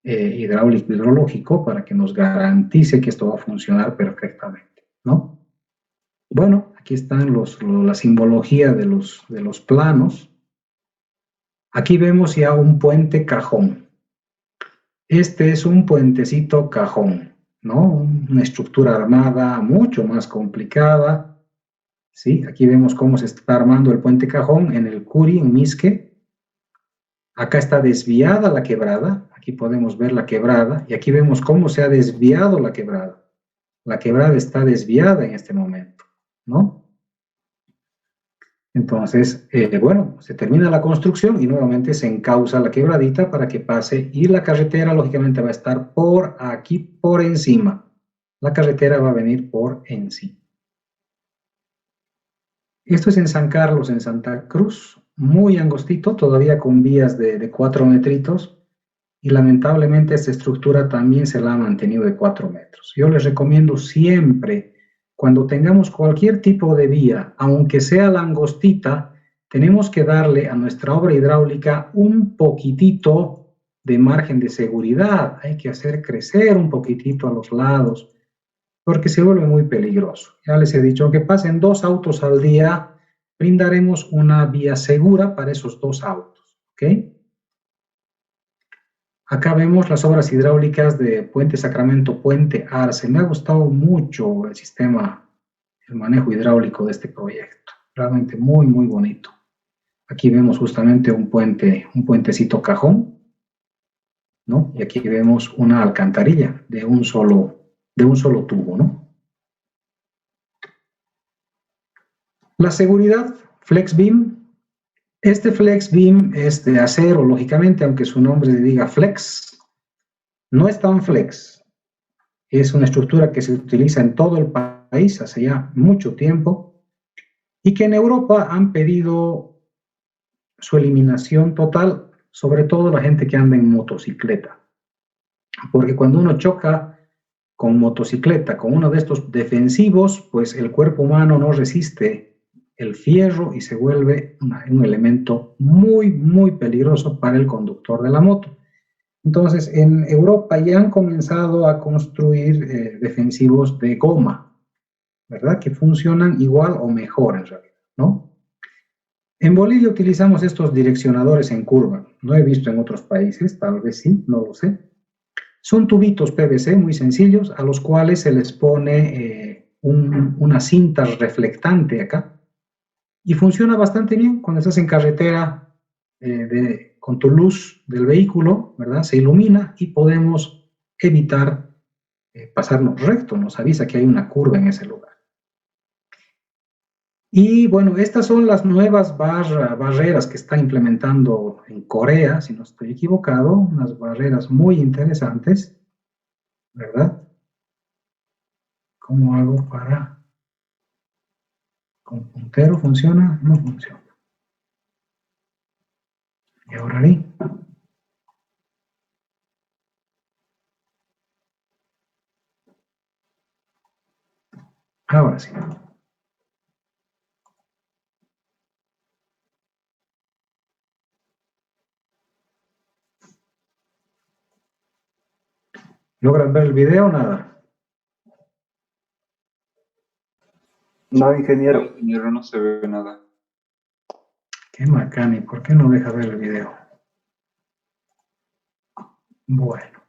hidráulico, hidrológico, para que nos garantice que esto va a funcionar perfectamente, ¿no? Bueno, aquí están la simbología de los planos. Aquí vemos ya un puente cajón. Este es un puentecito cajón, ¿no? Una estructura armada mucho más complicada. ¿Sí? Aquí vemos cómo se está armando el puente cajón en el Curi, en Misque. Acá está desviada la quebrada. Aquí podemos ver la quebrada. Y aquí vemos cómo se ha desviado la quebrada. La quebrada está desviada en este momento, ¿no? Entonces, bueno, se termina la construcción y nuevamente se encauza la quebradita para que pase y la carretera lógicamente va a estar por aquí, por encima. La carretera va a venir por encima. Esto es en San Carlos, en Santa Cruz, muy angostito, todavía con vías de 4 metritos y lamentablemente esta estructura también se la ha mantenido de 4 metros. Yo les recomiendo siempre, cuando tengamos cualquier tipo de vía, aunque sea la angostita, tenemos que darle a nuestra obra hidráulica un poquitito de margen de seguridad. Hay que hacer crecer un poquitito a los lados, porque se vuelve muy peligroso. Ya les he dicho, aunque pasen 2 autos al día, brindaremos una vía segura para esos 2 autos, ¿ok? Acá vemos las obras hidráulicas de Puente Sacramento, Puente Arce. Me ha gustado mucho el sistema, el manejo hidráulico de este proyecto. Realmente muy, muy bonito. Aquí vemos justamente un puentecito cajón, ¿no? Y aquí vemos una alcantarilla de un solo tubo, ¿no? La seguridad, Flex Beam. Este Flex Beam es de acero, lógicamente, aunque su nombre diga Flex. No es tan flex. Es una estructura que se utiliza en todo el país hace ya mucho tiempo y que en Europa han pedido su eliminación total, sobre todo la gente que anda en motocicleta. Porque cuando uno choca con motocicleta, con uno de estos defensivos, pues el cuerpo humano no resiste el fierro y se vuelve un elemento muy, muy peligroso para el conductor de la moto. Entonces, en Europa ya han comenzado a construir defensivos de goma, ¿verdad? Que funcionan igual o mejor en realidad, ¿no? En Bolivia utilizamos estos direccionadores en curva. No he visto en otros países, tal vez sí, no lo sé. Son tubitos PVC muy sencillos a los cuales se les pone una cinta reflectante acá y funciona bastante bien cuando estás en carretera con tu luz del vehículo, ¿verdad? Se ilumina y podemos evitar pasarnos recto, nos avisa que hay una curva en ese lugar. Y bueno, estas son las nuevas barreras que está implementando en Corea, si no estoy equivocado, unas barreras muy interesantes, ¿verdad? ¿Cómo hago para...? ¿Con puntero funciona? No funciona. Y ahora ahí. Ahora sí. ¿Logran ver el video o nada? No, ingeniero. No, ingeniero, no se ve nada. Qué macani, ¿por qué no deja ver el video? Bueno.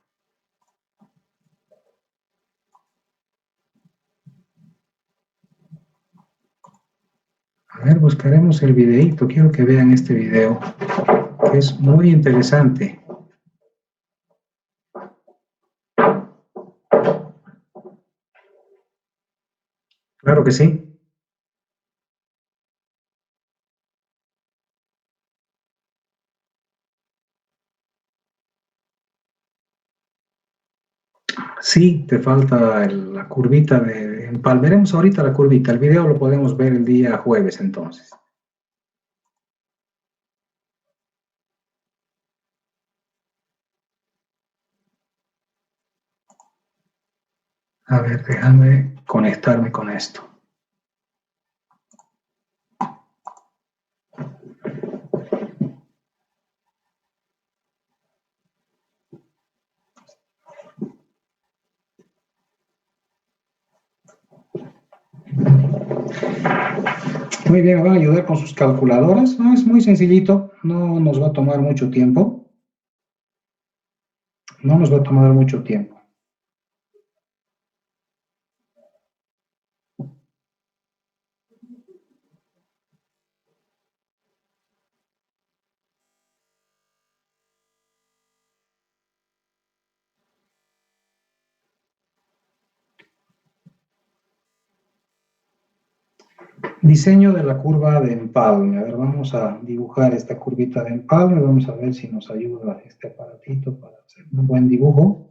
A ver, buscaremos el videito. Quiero que vean este video, que es muy interesante. Claro que sí. Sí, te falta la curvita de... Empalmeremos ahorita la curvita. El video lo podemos ver el día jueves, entonces. A ver, déjame conectarme con esto. Muy bien, me van a ayudar con sus calculadoras. No, es muy sencillito, no nos va a tomar mucho tiempo. No nos va a tomar mucho tiempo. Diseño de la curva de empalme. A ver, vamos a dibujar esta curvita de empalme. Vamos a ver si nos ayuda este aparatito para hacer un buen dibujo.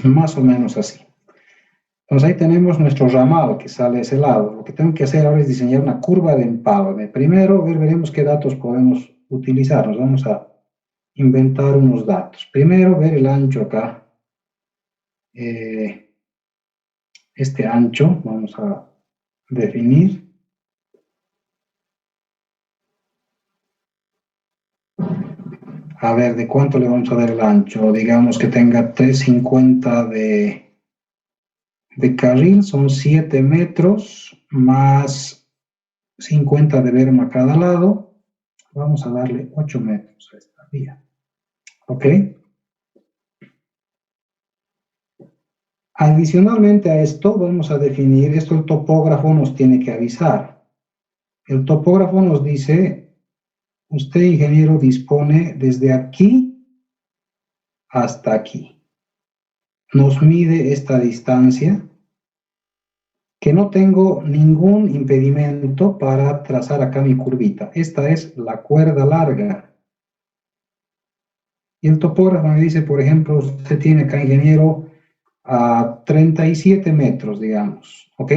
Más o menos así. Entonces ahí tenemos nuestro ramal que sale a ese lado. Lo que tengo que hacer ahora es diseñar una curva de empalme. Primero veremos qué datos podemos utilizar. Nos vamos a inventar unos datos. Primero ver el ancho acá. Este ancho vamos a definir. A ver, ¿de cuánto le vamos a dar el ancho? Digamos que tenga 350 de carril, son 7 metros, más 50 de berma a cada lado. Vamos a darle 8 metros a esta vía. ¿Ok? Adicionalmente a esto, vamos a definir, esto el topógrafo nos tiene que avisar. El topógrafo nos dice, usted, ingeniero, dispone desde aquí hasta aquí. Nos mide esta distancia, que no tengo ningún impedimento para trazar acá mi curvita. Esta es la cuerda larga. Y el topógrafo me dice, por ejemplo, usted tiene acá, ingeniero, a 37 metros, digamos, ¿ok?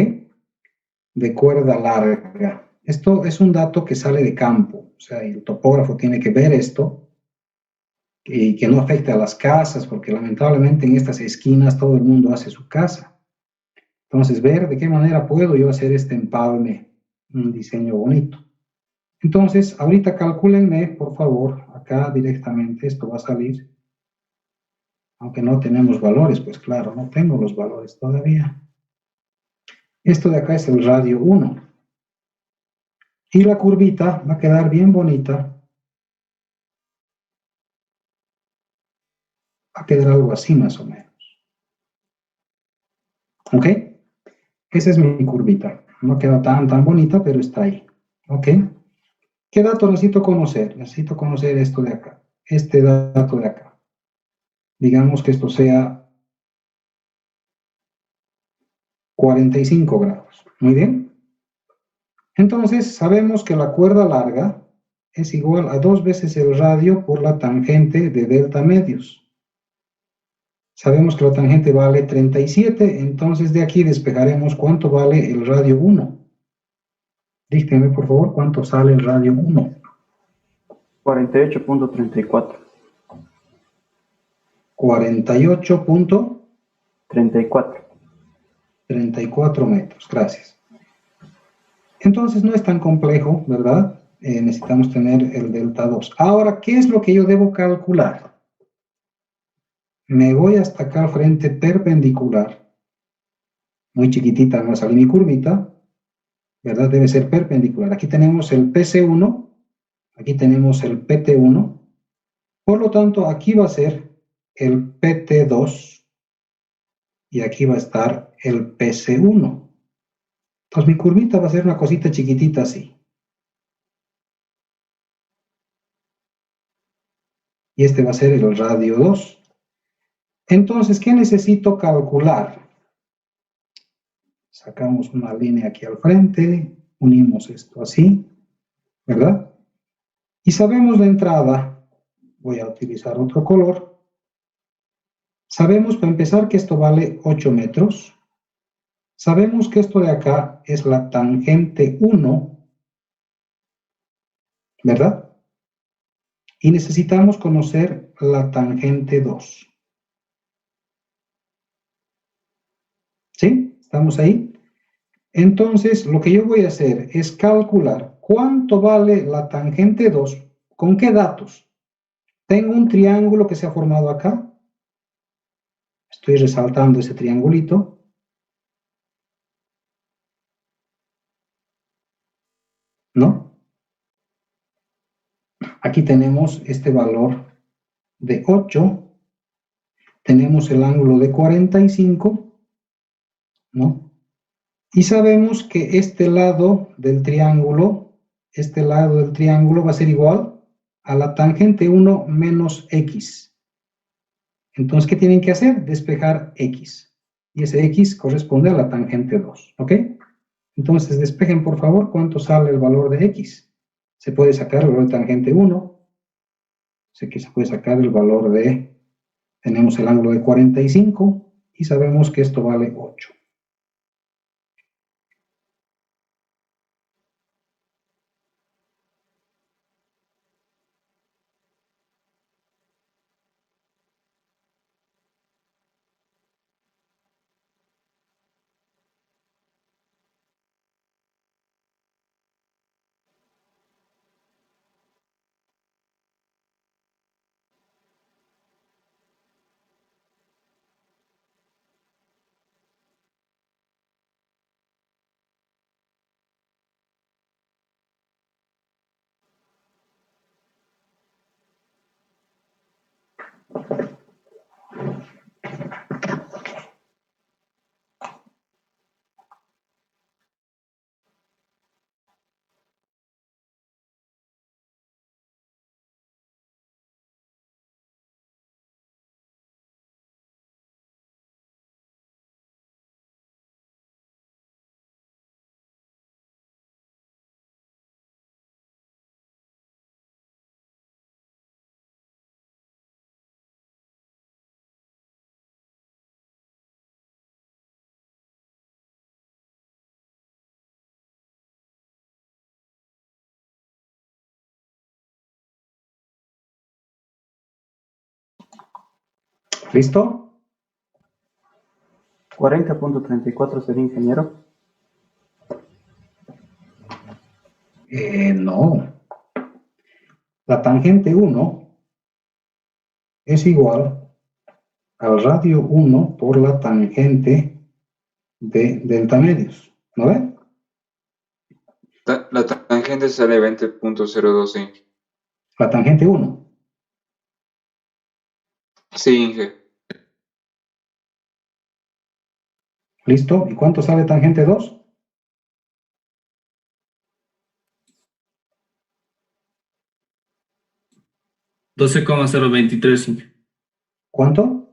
De cuerda larga. Esto es un dato que sale de campo, o sea, el topógrafo tiene que ver esto y que no afecte a las casas, porque lamentablemente en estas esquinas todo el mundo hace su casa. Entonces, ver de qué manera puedo yo hacer este empalme, un diseño bonito. Entonces, ahorita calcúlenme, por favor, acá directamente, esto va a salir. Aunque no tenemos valores, pues claro, no tengo los valores todavía. Esto de acá es el radio 1. Y la curvita va a quedar bien bonita. Va a quedar algo así más o menos. ¿Ok? Esa es mi curvita. No queda tan bonita, pero está ahí. ¿Ok? ¿Qué dato necesito conocer? Necesito conocer esto de acá. Este dato de acá. Digamos que esto sea 45 grados. Muy bien. Entonces, sabemos que la cuerda larga es igual a 2 veces el radio por la tangente de delta medios. Sabemos que la tangente vale 37, entonces de aquí despejaremos cuánto vale el radio 1. Dígame, por favor, cuánto sale el radio 1. 48.34. 48.34 metros, gracias. Entonces no es tan complejo, ¿verdad? Necesitamos tener el delta 2. Ahora, ¿qué es lo que yo debo calcular? Me voy hasta acá al frente perpendicular. Muy chiquitita me va a salir mi curvita, ¿verdad? Debe ser perpendicular. Aquí tenemos el PC1, aquí tenemos el PT1. Por lo tanto, aquí va a ser el PT2 y aquí va a estar el PC1. Entonces mi curvita va a ser una cosita chiquitita así. Y este va a ser el radio 2. Entonces, ¿qué necesito calcular? Sacamos una línea aquí al frente, unimos esto así, ¿verdad? Y sabemos de entrada, voy a utilizar otro color, sabemos para empezar que esto vale 8 metros, sabemos que esto de acá es la tangente 1, ¿verdad? Y necesitamos conocer la tangente 2. ¿Sí? ¿Estamos ahí? Entonces, lo que yo voy a hacer es calcular cuánto vale la tangente 2. ¿Con qué datos? Tengo un triángulo que se ha formado acá. Estoy resaltando ese triangulito. ¿No? Aquí tenemos este valor de 8. Tenemos el ángulo de 45. ¿No? Y sabemos que este lado del triángulo va a ser igual a la tangente 1 menos x. Entonces, ¿qué tienen que hacer? Despejar x. Y ese x corresponde a la tangente 2, ¿ok? Entonces, despejen, por favor, cuánto sale el valor de x. Se puede sacar el valor de tangente 1. Sé que se puede sacar el valor de, tenemos el ángulo de 45 y sabemos que esto vale 8. ¿Listo? 40.34 sería, ingeniero. No. La tangente 1 es igual al radio 1 por la tangente de delta medios. ¿No ven? La tangente sale 20.02, Inge. La tangente 1. Sí, Inge. ¿Listo? ¿Y cuánto sale tangente 2? $12,023. ¿Cuánto?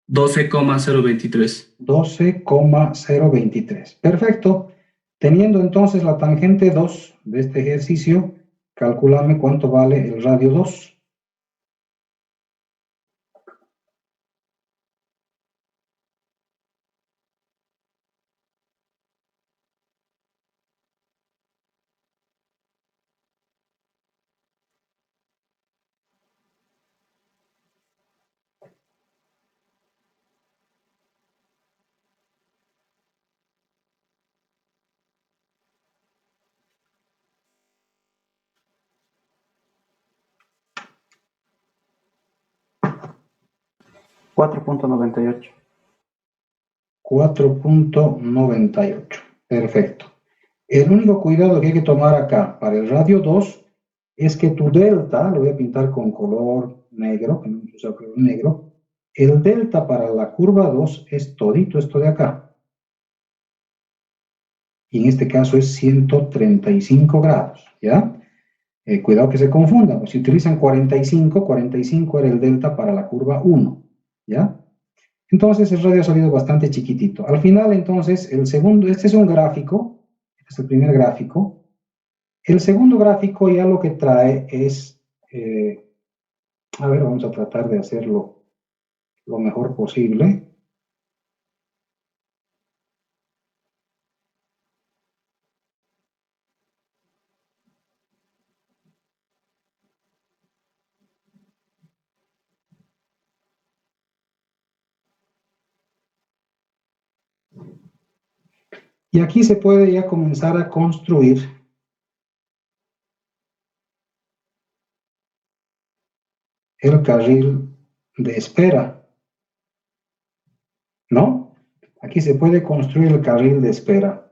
12,023. 12,023. Perfecto. Teniendo entonces la tangente 2 de este ejercicio, calculame cuánto vale el radio 2. $4.98. 4.98. Perfecto. El único cuidado que hay que tomar acá para el radio 2 es que tu delta, lo voy a pintar con color negro, que no me usa color negro, el delta para la curva 2 es todito esto de acá. Y en este caso es 135 grados, ¿ya? Cuidado que se confundan, pues si utilizan 45, 45 era el delta para la curva 1, ¿ya? Entonces el radio ha salido bastante chiquitito. Al final, entonces, el segundo, este es un gráfico, este es el primer gráfico. El segundo gráfico ya lo que trae es, a ver, vamos a tratar de hacerlo lo mejor posible. Y aquí se puede ya comenzar a construir el carril de espera, ¿no? Aquí se puede construir el carril de espera.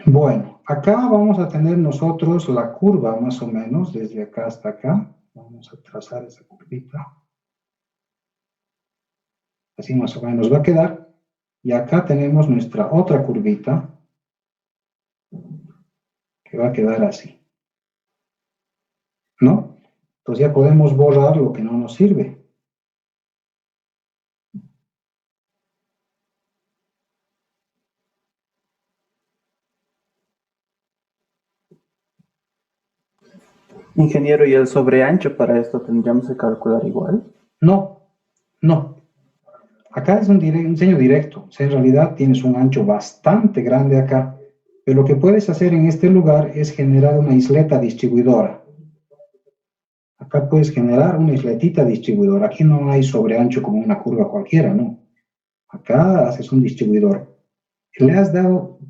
Bueno, acá vamos a tener nosotros la curva más o menos, desde acá hasta acá. Vamos a trazar esa curvita. Así más o menos va a quedar. Y acá tenemos nuestra otra curvita, que va a quedar así, ¿no? Entonces ya podemos borrar lo que no nos sirve. Ingeniero, ¿y el sobreancho para esto tendríamos que calcular igual? No, no. Acá es un diseño directo. O sea, en realidad tienes un ancho bastante grande acá. Pero lo que puedes hacer en este lugar es generar una isleta distribuidora. Acá puedes generar una isletita distribuidora. Aquí no hay sobreancho como una curva cualquiera, ¿no? Acá haces un distribuidor. Le has dado...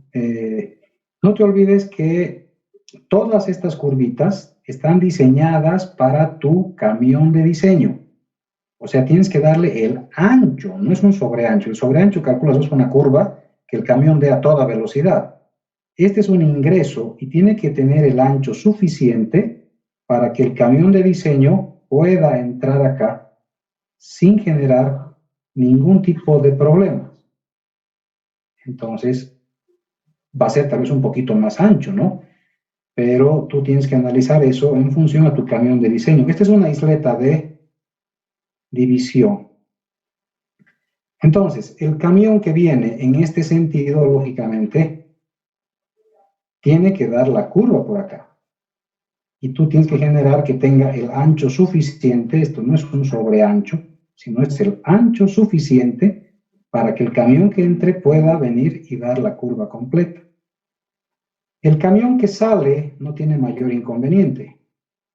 no te olvides que todas estas curvitas están diseñadas para tu camión de diseño. O sea, tienes que darle el ancho, no es un sobreancho. El sobreancho calculas es una curva que el camión dé a toda velocidad. Este es un ingreso y tiene que tener el ancho suficiente para que el camión de diseño pueda entrar acá sin generar ningún tipo de problemas. Entonces, va a ser tal vez un poquito más ancho, ¿no? Pero tú tienes que analizar eso en función a tu camión de diseño. Esta es una isleta de división. Entonces, el camión que viene en este sentido, lógicamente, tiene que dar la curva por acá. Y tú tienes que generar que tenga el ancho suficiente, esto no es un sobreancho, sino es el ancho suficiente para que el camión que entre pueda venir y dar la curva completa. El camión que sale no tiene mayor inconveniente.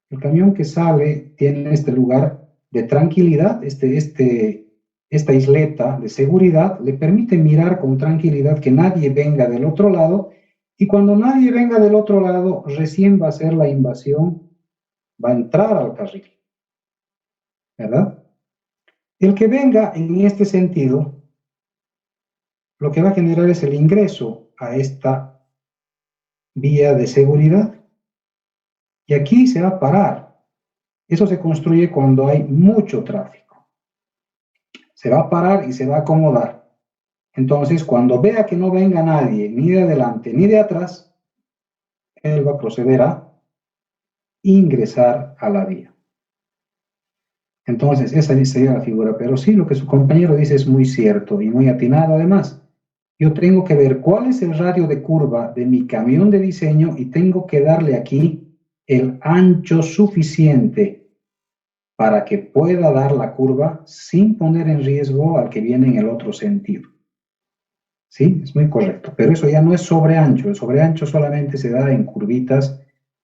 El camión que sale tiene este lugar de tranquilidad, esta isleta de seguridad, le permite mirar con tranquilidad que nadie venga del otro lado, y cuando nadie venga del otro lado, recién va a ser la invasión, va a entrar al carril, ¿verdad? El que venga en este sentido, lo que va a generar es el ingreso a esta vía de seguridad, y aquí se va a parar. Eso se construye cuando hay mucho tráfico. Se va a parar y se va a acomodar. Entonces, cuando vea que no venga nadie, ni de adelante ni de atrás, él va a proceder a ingresar a la vía. Entonces, esa sería la figura. Pero sí, lo que su compañero dice es muy cierto y muy atinado además. Yo tengo que ver cuál es el radio de curva de mi camión de diseño y tengo que darle aquí el ancho suficiente para que pueda dar la curva sin poner en riesgo al que viene en el otro sentido. ¿Sí? Es muy correcto. Pero eso ya no es sobreancho. El sobreancho solamente se da en curvitas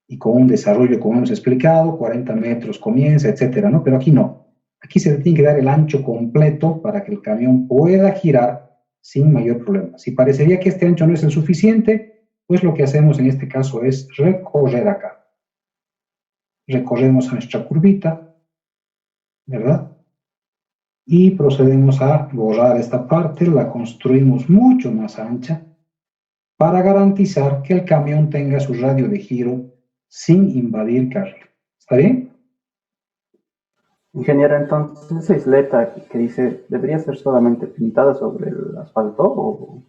y con un desarrollo, como hemos explicado, 40 metros comienza, etcétera, ¿no? Pero aquí no. Aquí se le tiene que dar el ancho completo para que el camión pueda girar sin mayor problema. Si parecería que este ancho no es el suficiente, pues lo que hacemos en este caso es recorrer acá. Recorremos nuestra curvita, ¿verdad? Y procedemos a borrar esta parte, la construimos mucho más ancha para garantizar que el camión tenga su radio de giro sin invadir carril. ¿Está bien? Ingeniero, entonces esa isleta que dice, ¿debería ser solamente pintada sobre el asfalto o...?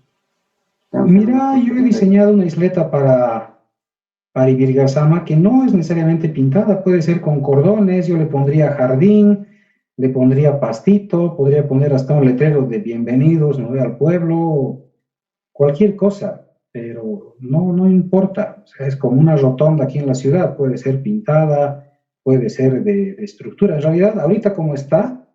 Mira, yo he diseñado una isleta para Ibirgasama que no es necesariamente pintada, puede ser con cordones, yo le pondría jardín, le pondría pastito, podría poner hasta un letrero de bienvenidos, ¿no?, al pueblo, cualquier cosa, pero no importa. O sea, es como una rotonda aquí en la ciudad, puede ser pintada, puede ser de estructura. En realidad, ahorita como está,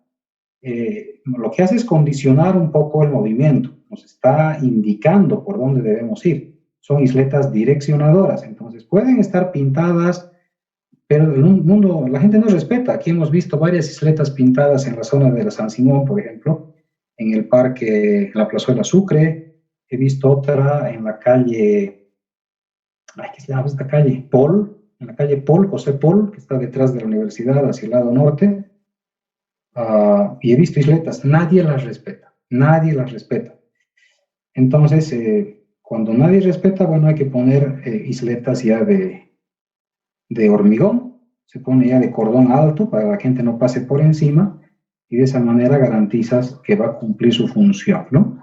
lo que hace es condicionar un poco el movimiento, nos está indicando por dónde debemos ir. son isletas direccionadoras. Entonces, pueden estar pintadas, pero en un mundo, la gente no respeta. Aquí hemos visto varias isletas pintadas en la zona de la San Simón, por ejemplo, en el parque, en la plazuela Sucre. He visto otra en la calle, ¿qué se llama esta calle? Paul, en la calle Paul, José Paul, que está detrás de la universidad, hacia el lado norte. Y he visto isletas, nadie las respeta, nadie las respeta. Entonces, cuando nadie respeta, bueno, hay que poner isletas ya de hormigón, se pone ya de cordón alto para que la gente no pase por encima y de esa manera garantizas que va a cumplir su función, ¿no?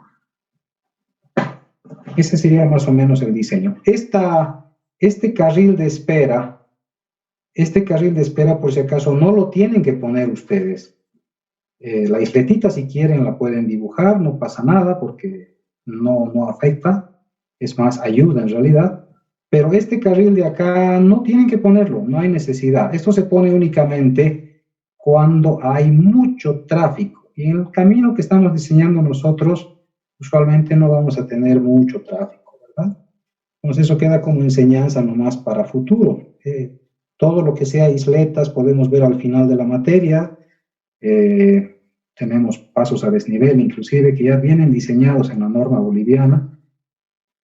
Ese sería más o menos el diseño. Este carril de espera, por si acaso, no lo tienen que poner ustedes. La isletita, si quieren, la pueden dibujar, no pasa nada porque no afecta, es más, ayuda en realidad. Pero este carril de acá no tienen que ponerlo, no hay necesidad. Esto se pone únicamente cuando hay mucho tráfico. Y en el camino que estamos diseñando nosotros, usualmente no vamos a tener mucho tráfico, ¿verdad? Entonces eso queda como enseñanza nomás para futuro. Todo lo que sea isletas podemos ver al final de la materia. Tenemos pasos a desnivel, inclusive, que ya vienen diseñados en la norma boliviana,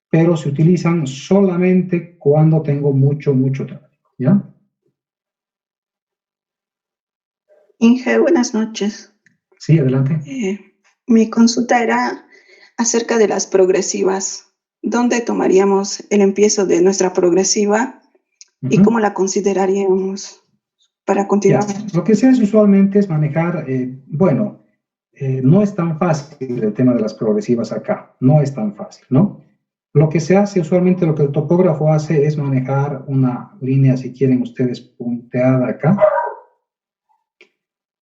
pero se utilizan solamente cuando tengo mucho tráfico, ¿ya? Inge, buenas noches. Sí, adelante. Mi consulta era acerca de las progresivas. ¿Dónde tomaríamos el empiezo de nuestra progresiva y cómo la consideraríamos para continuar? Ya, lo que se hace usualmente es manejar, no es tan fácil el tema de las progresivas acá, no es tan fácil, ¿no? Lo que se hace usualmente, lo que el topógrafo hace es manejar una línea, si quieren ustedes, punteada acá.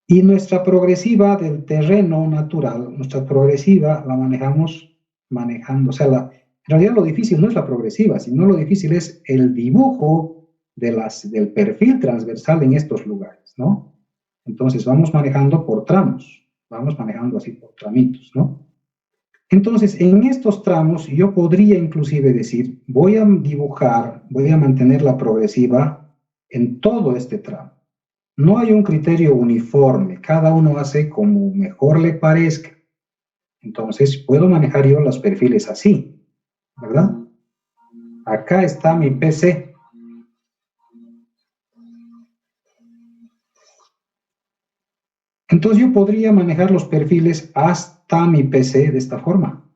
Y nuestra progresiva del terreno natural, nuestra progresiva la manejamos manejando, o sea, en realidad lo difícil no es la progresiva, sino lo difícil es el dibujo del perfil transversal en estos lugares, ¿no? Entonces vamos manejando por tramos, vamos manejando así por tramitos, ¿no? Entonces, en estos tramos yo podría inclusive decir, voy a dibujar, voy a mantener la progresiva en todo este tramo. No hay un criterio uniforme, cada uno hace como mejor le parezca. Entonces, puedo manejar yo los perfiles así, ¿verdad? Acá está mi PC. Entonces, yo podría manejar los perfiles hasta mi PC de esta forma.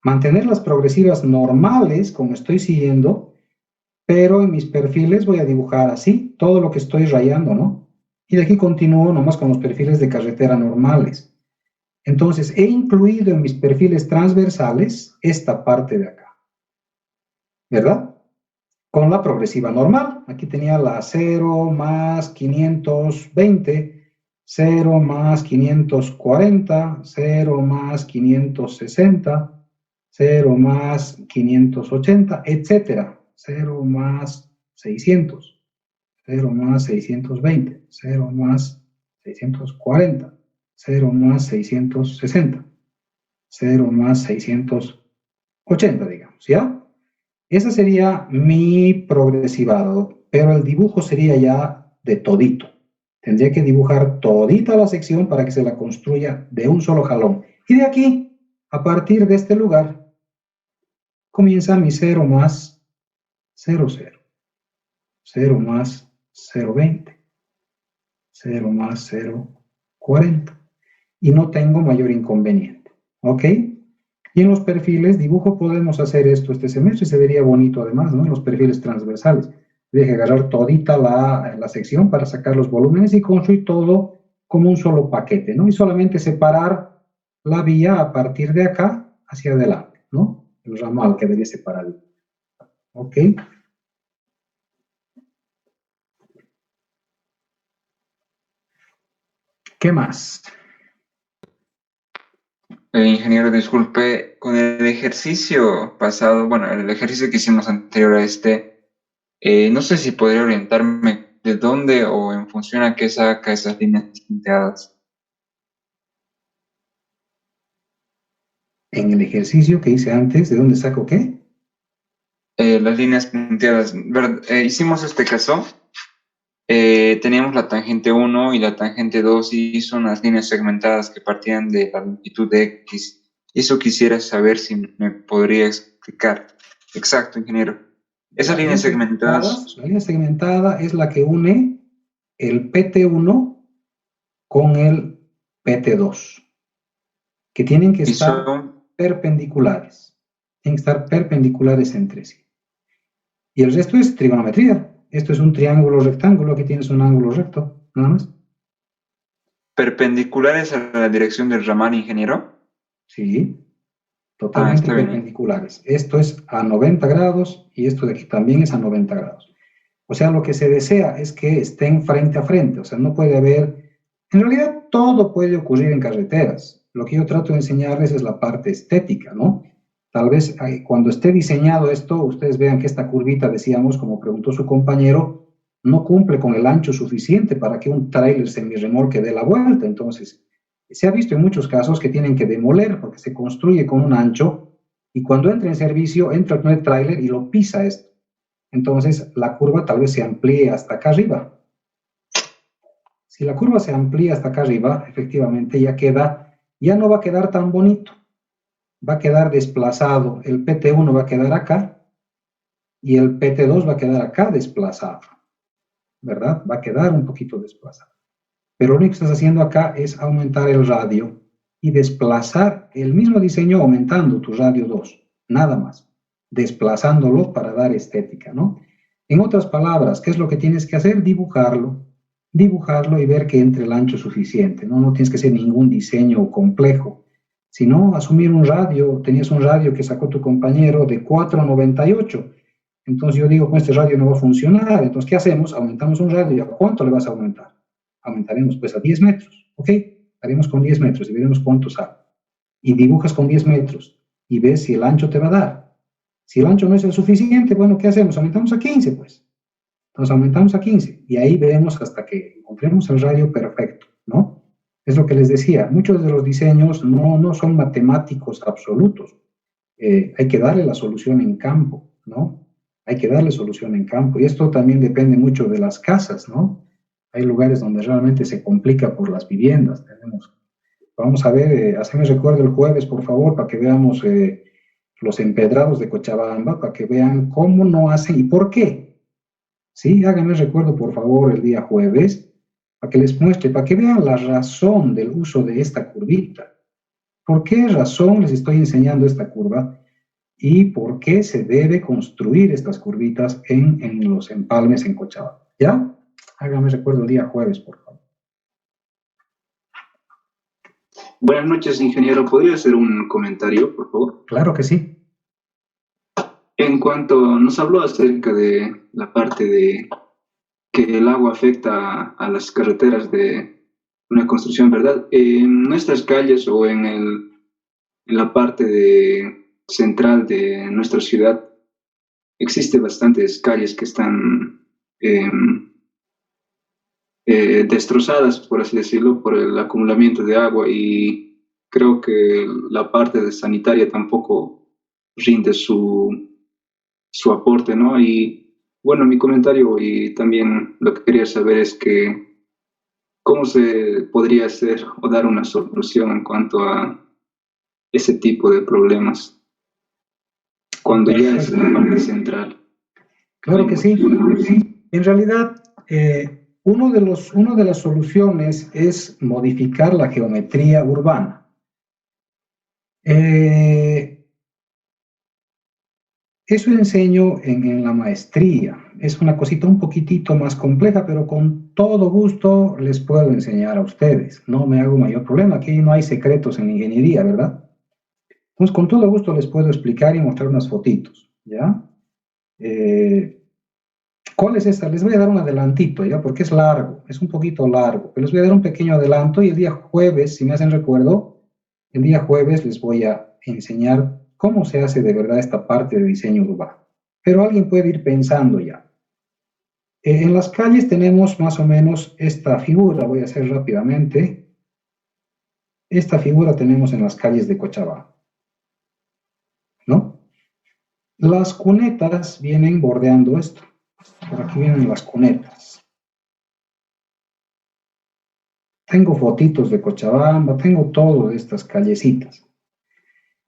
Mantener las progresivas normales, como estoy siguiendo, pero en mis perfiles voy a dibujar así, todo lo que estoy rayando, ¿no? Y de aquí continúo nomás con los perfiles de carretera normales. Entonces, he incluido en mis perfiles transversales esta parte de acá, ¿verdad? Con la progresiva normal. Aquí tenía la 0 más 520, 0 más 540, 0 más 560, 0 más 580, etcétera. 0 más 600, 0 más 620, 0 más 640, 0 más 660, 0 más 680, digamos, ¿ya? Ese sería mi progresivado, pero el dibujo sería ya de todito. Tendría que dibujar todita la sección para que se la construya de un solo jalón. Y de aquí, a partir de este lugar, comienza mi 0 más 0, 0. 0 más 0,20. 0 más 0,40. Y no tengo mayor inconveniente. ¿Ok? Y en los perfiles, dibujo, podemos hacer esto este semestre, se vería bonito además, ¿no? En los perfiles transversales. Deje agarrar todita la sección para sacar los volúmenes y construir todo como un solo paquete, ¿no? Y solamente separar la vía a partir de acá hacia adelante, ¿no? El ramal quedaría separado. ¿Ok? ¿Qué más? Ingeniero, disculpe, con el ejercicio pasado, bueno, el ejercicio que hicimos anterior a este, no sé si podría orientarme de dónde o en función a qué saca esas líneas punteadas. En el ejercicio que hice antes, ¿de dónde saco qué? las líneas punteadas. Hicimos este caso. Teníamos la tangente 1 y la tangente 2 y son unas líneas segmentadas que partían de la longitud de X. Eso quisiera saber si me podría explicar. Exacto, ingeniero. Esas líneas segmentadas. La línea segmentada es la que une el PT1 con el PT2, que tienen que estar perpendiculares. Tienen que estar perpendiculares entre sí. Y el resto es trigonometría. Esto es un triángulo rectángulo, aquí tienes un ángulo recto, nada más. ¿Perpendiculares a la dirección del ramal, ingeniero? Sí, totalmente perpendiculares. Esto es a 90 grados y esto de aquí también es a 90 grados. O sea, lo que se desea es que estén frente a frente, o sea, no puede haber... En realidad, todo puede ocurrir en carreteras. Lo que yo trato de enseñarles es la parte estética, ¿no? Tal vez cuando esté diseñado esto, ustedes vean que esta curvita, decíamos, como preguntó su compañero, no cumple con el ancho suficiente para que un tráiler semirremolque dé la vuelta. Entonces, se ha visto en muchos casos que tienen que demoler porque se construye con un ancho y cuando entra en servicio, entra con el tráiler y lo pisa esto. Entonces, la curva tal vez se amplíe hasta acá arriba. Si la curva se amplía hasta acá arriba, efectivamente ya no va a quedar tan bonito. Va a quedar desplazado, el PT1 va a quedar acá y el PT2 va a quedar acá desplazado, ¿verdad? Va a quedar un poquito desplazado. Pero lo único que estás haciendo acá es aumentar el radio y desplazar el mismo diseño aumentando tu radio 2, nada más, desplazándolo para dar estética, ¿no? En otras palabras, ¿qué es lo que tienes que hacer? Dibujarlo y ver que entre el ancho suficiente, ¿no? No tienes que hacer ningún diseño complejo. Si no, asumir un radio, tenías un radio que sacó tu compañero de 4,98. Entonces yo digo, con este radio no va a funcionar. Entonces, ¿qué hacemos? Aumentamos un radio. ¿A cuánto le vas a aumentar? Aumentaremos pues a 10 metros. ¿Ok? Haremos con 10 metros y veremos cuánto sale. Y dibujas con 10 metros y ves si el ancho te va a dar. Si el ancho no es el suficiente, bueno, ¿qué hacemos? Aumentamos a 15, pues. Entonces aumentamos a 15 y ahí vemos hasta que encontremos el radio perfecto, ¿no? Es lo que les decía, muchos de los diseños no son matemáticos absolutos. Hay que darle la solución en campo, ¿no? Hay que darle solución en campo. Y esto también depende mucho de las casas, ¿no? Hay lugares donde realmente se complica por las viviendas. Vamos a ver, hazme recuerdo el jueves, por favor, para que veamos los empedrados de Cochabamba, para que vean cómo no hacen y por qué. Sí, háganme recuerdo, por favor, el día jueves, para que les muestre, para que vean la razón del uso de esta curvita. ¿Por qué razón les estoy enseñando esta curva? ¿Y por qué se debe construir estas curvitas en los empalmes en Cochabamba? ¿Ya? Háganme recuerdo el día jueves, por favor. Buenas noches, ingeniero. ¿Podría hacer un comentario, por favor? Claro que sí. En cuanto nos habló acerca de la parte de que el agua afecta a las carreteras de una construcción, ¿verdad? En nuestras calles o en la parte central de nuestra ciudad existen bastantes calles que están destrozadas, por así decirlo, por el acumulamiento de agua y creo que la parte de sanitaria tampoco rinde su aporte, ¿no? Y bueno, mi comentario y también lo que quería saber es que cómo se podría hacer o dar una solución en cuanto a ese tipo de problemas cuando ya es la parte central. Claro que sí. En realidad, una de las soluciones es modificar la geometría urbana. Eso enseño en la maestría. Es una cosita un poquitito más compleja, pero con todo gusto les puedo enseñar a ustedes. No me hago mayor problema. Aquí no hay secretos en ingeniería, ¿verdad? Entonces, con todo gusto les puedo explicar y mostrar unas fotitos, ¿ya? ¿Cuál es esta? Les voy a dar un adelantito, ¿ya? Porque es largo, es un poquito largo. Pero les voy a dar un pequeño adelanto y el día jueves, si me hacen recuerdo, el día jueves les voy a enseñar cómo se hace de verdad esta parte de diseño urbano. Pero alguien puede ir pensando ya. En las calles tenemos más o menos esta figura, voy a hacer rápidamente. Esta figura tenemos en las calles de Cochabamba, ¿no? Las cunetas vienen bordeando esto. Por aquí vienen las cunetas. Tengo fotitos de Cochabamba, tengo todo de estas callecitas.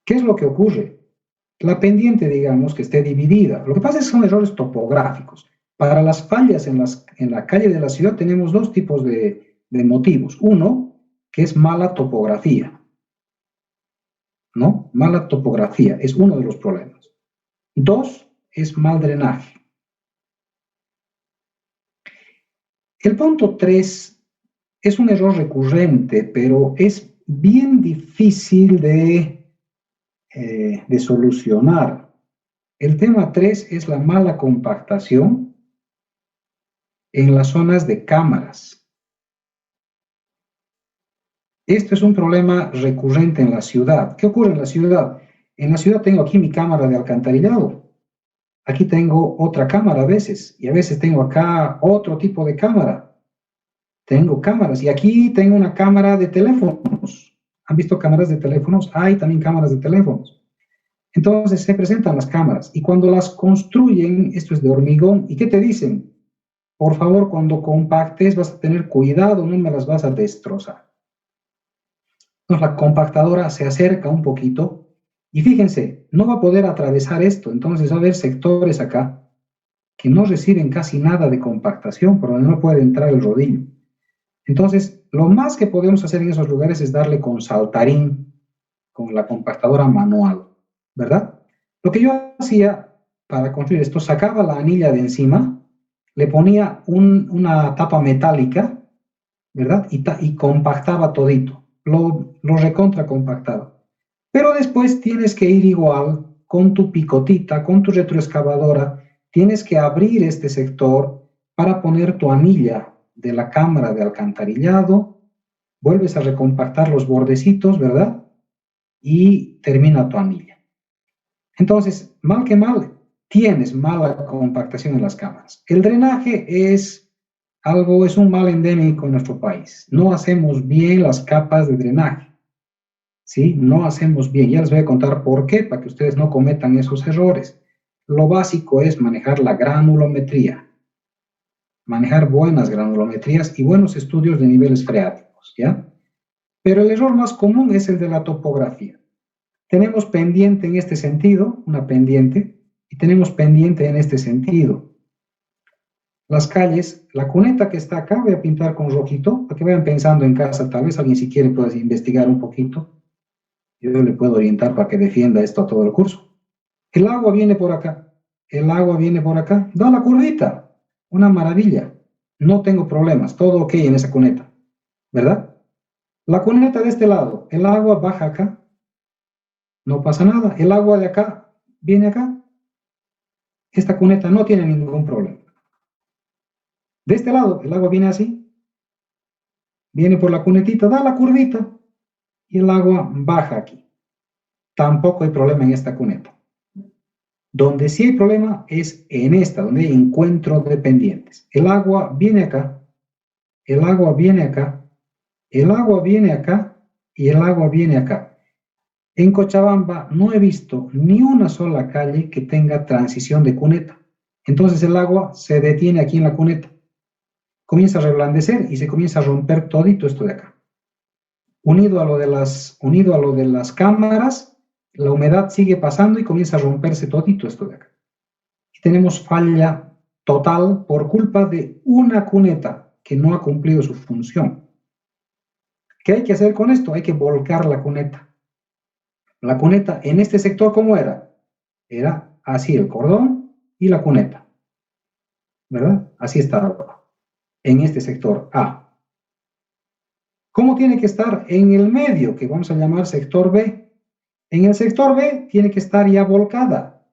¿Qué es lo que ocurre? La pendiente, digamos, que esté dividida. Lo que pasa es que son errores topográficos. Para las fallas en la calle de la ciudad tenemos dos tipos de motivos. Uno, que es mala topografía. ¿No? Mala topografía es uno de los problemas. Dos, es mal drenaje. El punto 3 es un error recurrente, pero es bien difícil de solucionar. El tema 3 es la mala compactación en las zonas de cámaras. Esto es un problema recurrente en la ciudad. ¿Qué ocurre en la ciudad? En la ciudad tengo aquí mi cámara de alcantarillado. Aquí tengo otra cámara a veces, y a veces tengo acá otro tipo de cámara. Tengo cámaras, y aquí tengo una cámara de teléfonos. ¿Han visto cámaras de teléfonos? Hay también cámaras de teléfonos. Entonces se presentan las cámaras, y cuando las construyen, esto es de hormigón, ¿y qué te dicen? Por favor, cuando compactes vas a tener cuidado, no me las vas a destrozar. Entonces la compactadora se acerca un poquito, y fíjense, no va a poder atravesar esto, entonces va a haber sectores acá que no reciben casi nada de compactación, por donde no puede entrar el rodillo. Entonces, lo más que podemos hacer en esos lugares es darle con saltarín, con la compactadora manual, ¿verdad? Lo que yo hacía para construir esto, sacaba la anilla de encima, le ponía una tapa metálica, ¿verdad? Y compactaba todito, lo recontra compactaba. Pero después tienes que ir igual con tu picotita, con tu retroexcavadora, tienes que abrir este sector para poner tu anilla de la cámara de alcantarillado, vuelves a recompactar los bordecitos, ¿verdad? Y termina tu anilla. Entonces, mal que mal, tienes mala compactación en las cámaras. El drenaje es un mal endémico en nuestro país. No hacemos bien las capas de drenaje. ¿Sí? No hacemos bien. Ya les voy a contar por qué, para que ustedes no cometan esos errores. Lo básico es manejar la granulometría, manejar buenas granulometrías y buenos estudios de niveles freáticos, ¿ya? Pero el error más común es el de la topografía. Tenemos pendiente en este sentido, una pendiente, y tenemos pendiente en este sentido. Las calles, la cuneta que está acá, voy a pintar con rojito, para que vayan pensando en casa, tal vez alguien si quiere puede investigar un poquito. Yo le puedo orientar para que defienda esto a todo el curso. El agua viene por acá, el agua viene por acá, da la curvita, una maravilla, no tengo problemas, todo ok en esa cuneta, ¿verdad? La cuneta de este lado, el agua baja acá, no pasa nada, el agua de acá viene acá, esta cuneta no tiene ningún problema. De este lado, el agua viene así, viene por la cunetita, da la curvita, y el agua baja aquí. Tampoco hay problema en esta cuneta. Donde sí hay problema es en esta, donde hay encuentro de pendientes. El agua viene acá, el agua viene acá, el agua viene acá y el agua viene acá. En Cochabamba no he visto ni una sola calle que tenga transición de cuneta. Entonces el agua se detiene aquí en la cuneta. Comienza a reblandecer y se comienza a romper todito esto de acá. Unido a lo de las cámaras, la humedad sigue pasando y comienza a romperse todito esto de acá. Y tenemos falla total por culpa de una cuneta que no ha cumplido su función. ¿Qué hay que hacer con esto? Hay que volcar la cuneta. La cuneta en este sector, ¿cómo era? Era así el cordón y la cuneta, ¿verdad? Así estaba en este sector A. ¿Cómo tiene que estar? En el medio, que vamos a llamar sector B. En el sector B tiene que estar ya volcada.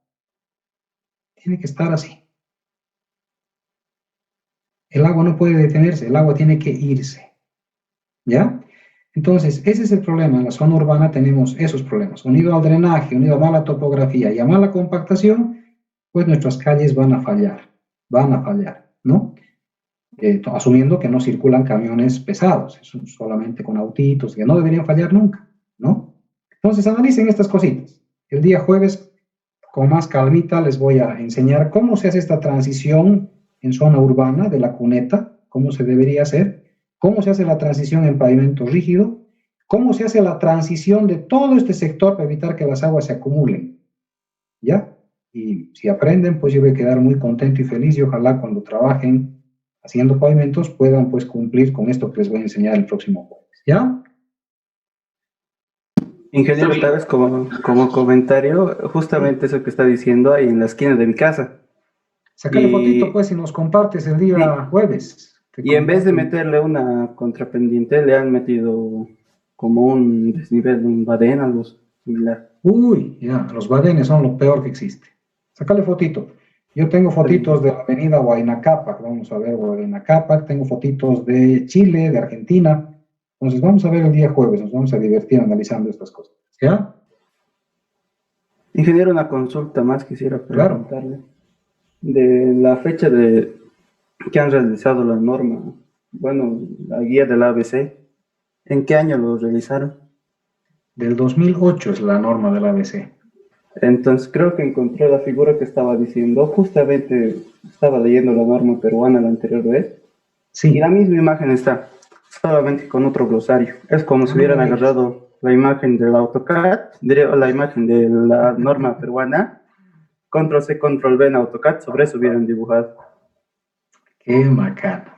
Tiene que estar así. El agua no puede detenerse, el agua tiene que irse. ¿Ya? Entonces, ese es el problema. En la zona urbana tenemos esos problemas. Unido al drenaje, unido a mala topografía y a mala compactación, pues nuestras calles van a fallar, ¿no? Asumiendo que no circulan camiones pesados, solamente con autitos, que no deberían fallar nunca, ¿no? Entonces analicen estas cositas. El día jueves con más calmita les voy a enseñar cómo se hace esta transición en zona urbana de la cuneta, cómo se debería hacer, cómo se hace la transición en pavimento rígido, cómo se hace la transición de todo este sector para evitar que las aguas se acumulen, ¿ya? Y si aprenden, pues yo voy a quedar muy contento y feliz y ojalá cuando trabajen haciendo pavimentos puedan pues cumplir con esto que les voy a enseñar el próximo jueves, ¿ya? Ingeniero, esta vez como comentario, justamente eso que está diciendo ahí en la esquina de mi casa. Sácale Y- fotito pues si nos compartes el día Sí. jueves. Te Y en vez de comparto. meterle una contrapendiente, le han metido como un desnivel, un badén, algo similar. Uy, ya, los badenes son lo peor que existe. Sácale fotito. Yo tengo fotitos de la avenida Huayna Cápac, vamos a ver Huayna Cápac, tengo fotitos de Chile, de Argentina. Entonces vamos a ver el día jueves, nos vamos a divertir analizando estas cosas. ¿Ya? Ingeniero, una consulta más quisiera Claro. preguntarle. De la fecha de que han realizado la norma, bueno, la guía del ABC, ¿en qué año lo realizaron? Del 2008 es la norma del ABC. Entonces creo que encontré la figura que estaba diciendo, justamente estaba leyendo la norma peruana la anterior vez, y Sí. la misma imagen está, solamente con otro glosario. Es como si hubieran agarrado la imagen del AutoCAD, la imagen de la norma peruana, Control C, Control V en AutoCAD, sobre eso hubieran dibujado. Qué macano.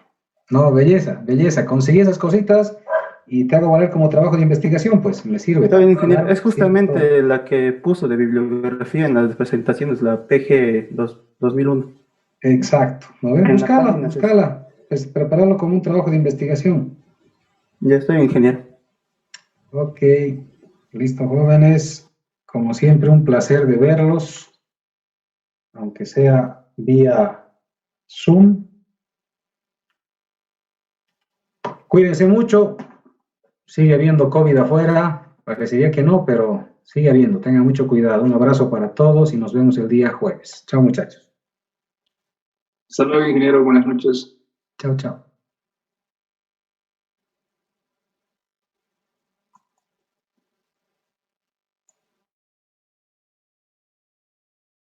No, belleza, belleza. Conseguí esas cositas y te hago valer como trabajo de investigación, pues me sirve. Está bien, ingeniero. Claro, Es justamente la que puso de bibliografía en las presentaciones, la PG 2001. Exacto. ¿No ves? En la Búscala, página búscala. Pues prepararlo como un trabajo de investigación. Ya estoy, ingeniero. Ok, listo, jóvenes. Como siempre, un placer de verlos, aunque sea vía Zoom. Cuídense mucho. Sigue habiendo COVID afuera. Parecería que no, pero sigue habiendo. Tengan mucho cuidado. Un abrazo para todos y nos vemos el día jueves. Chao, muchachos. Hasta luego, ingeniero. Buenas noches. Chao, chao.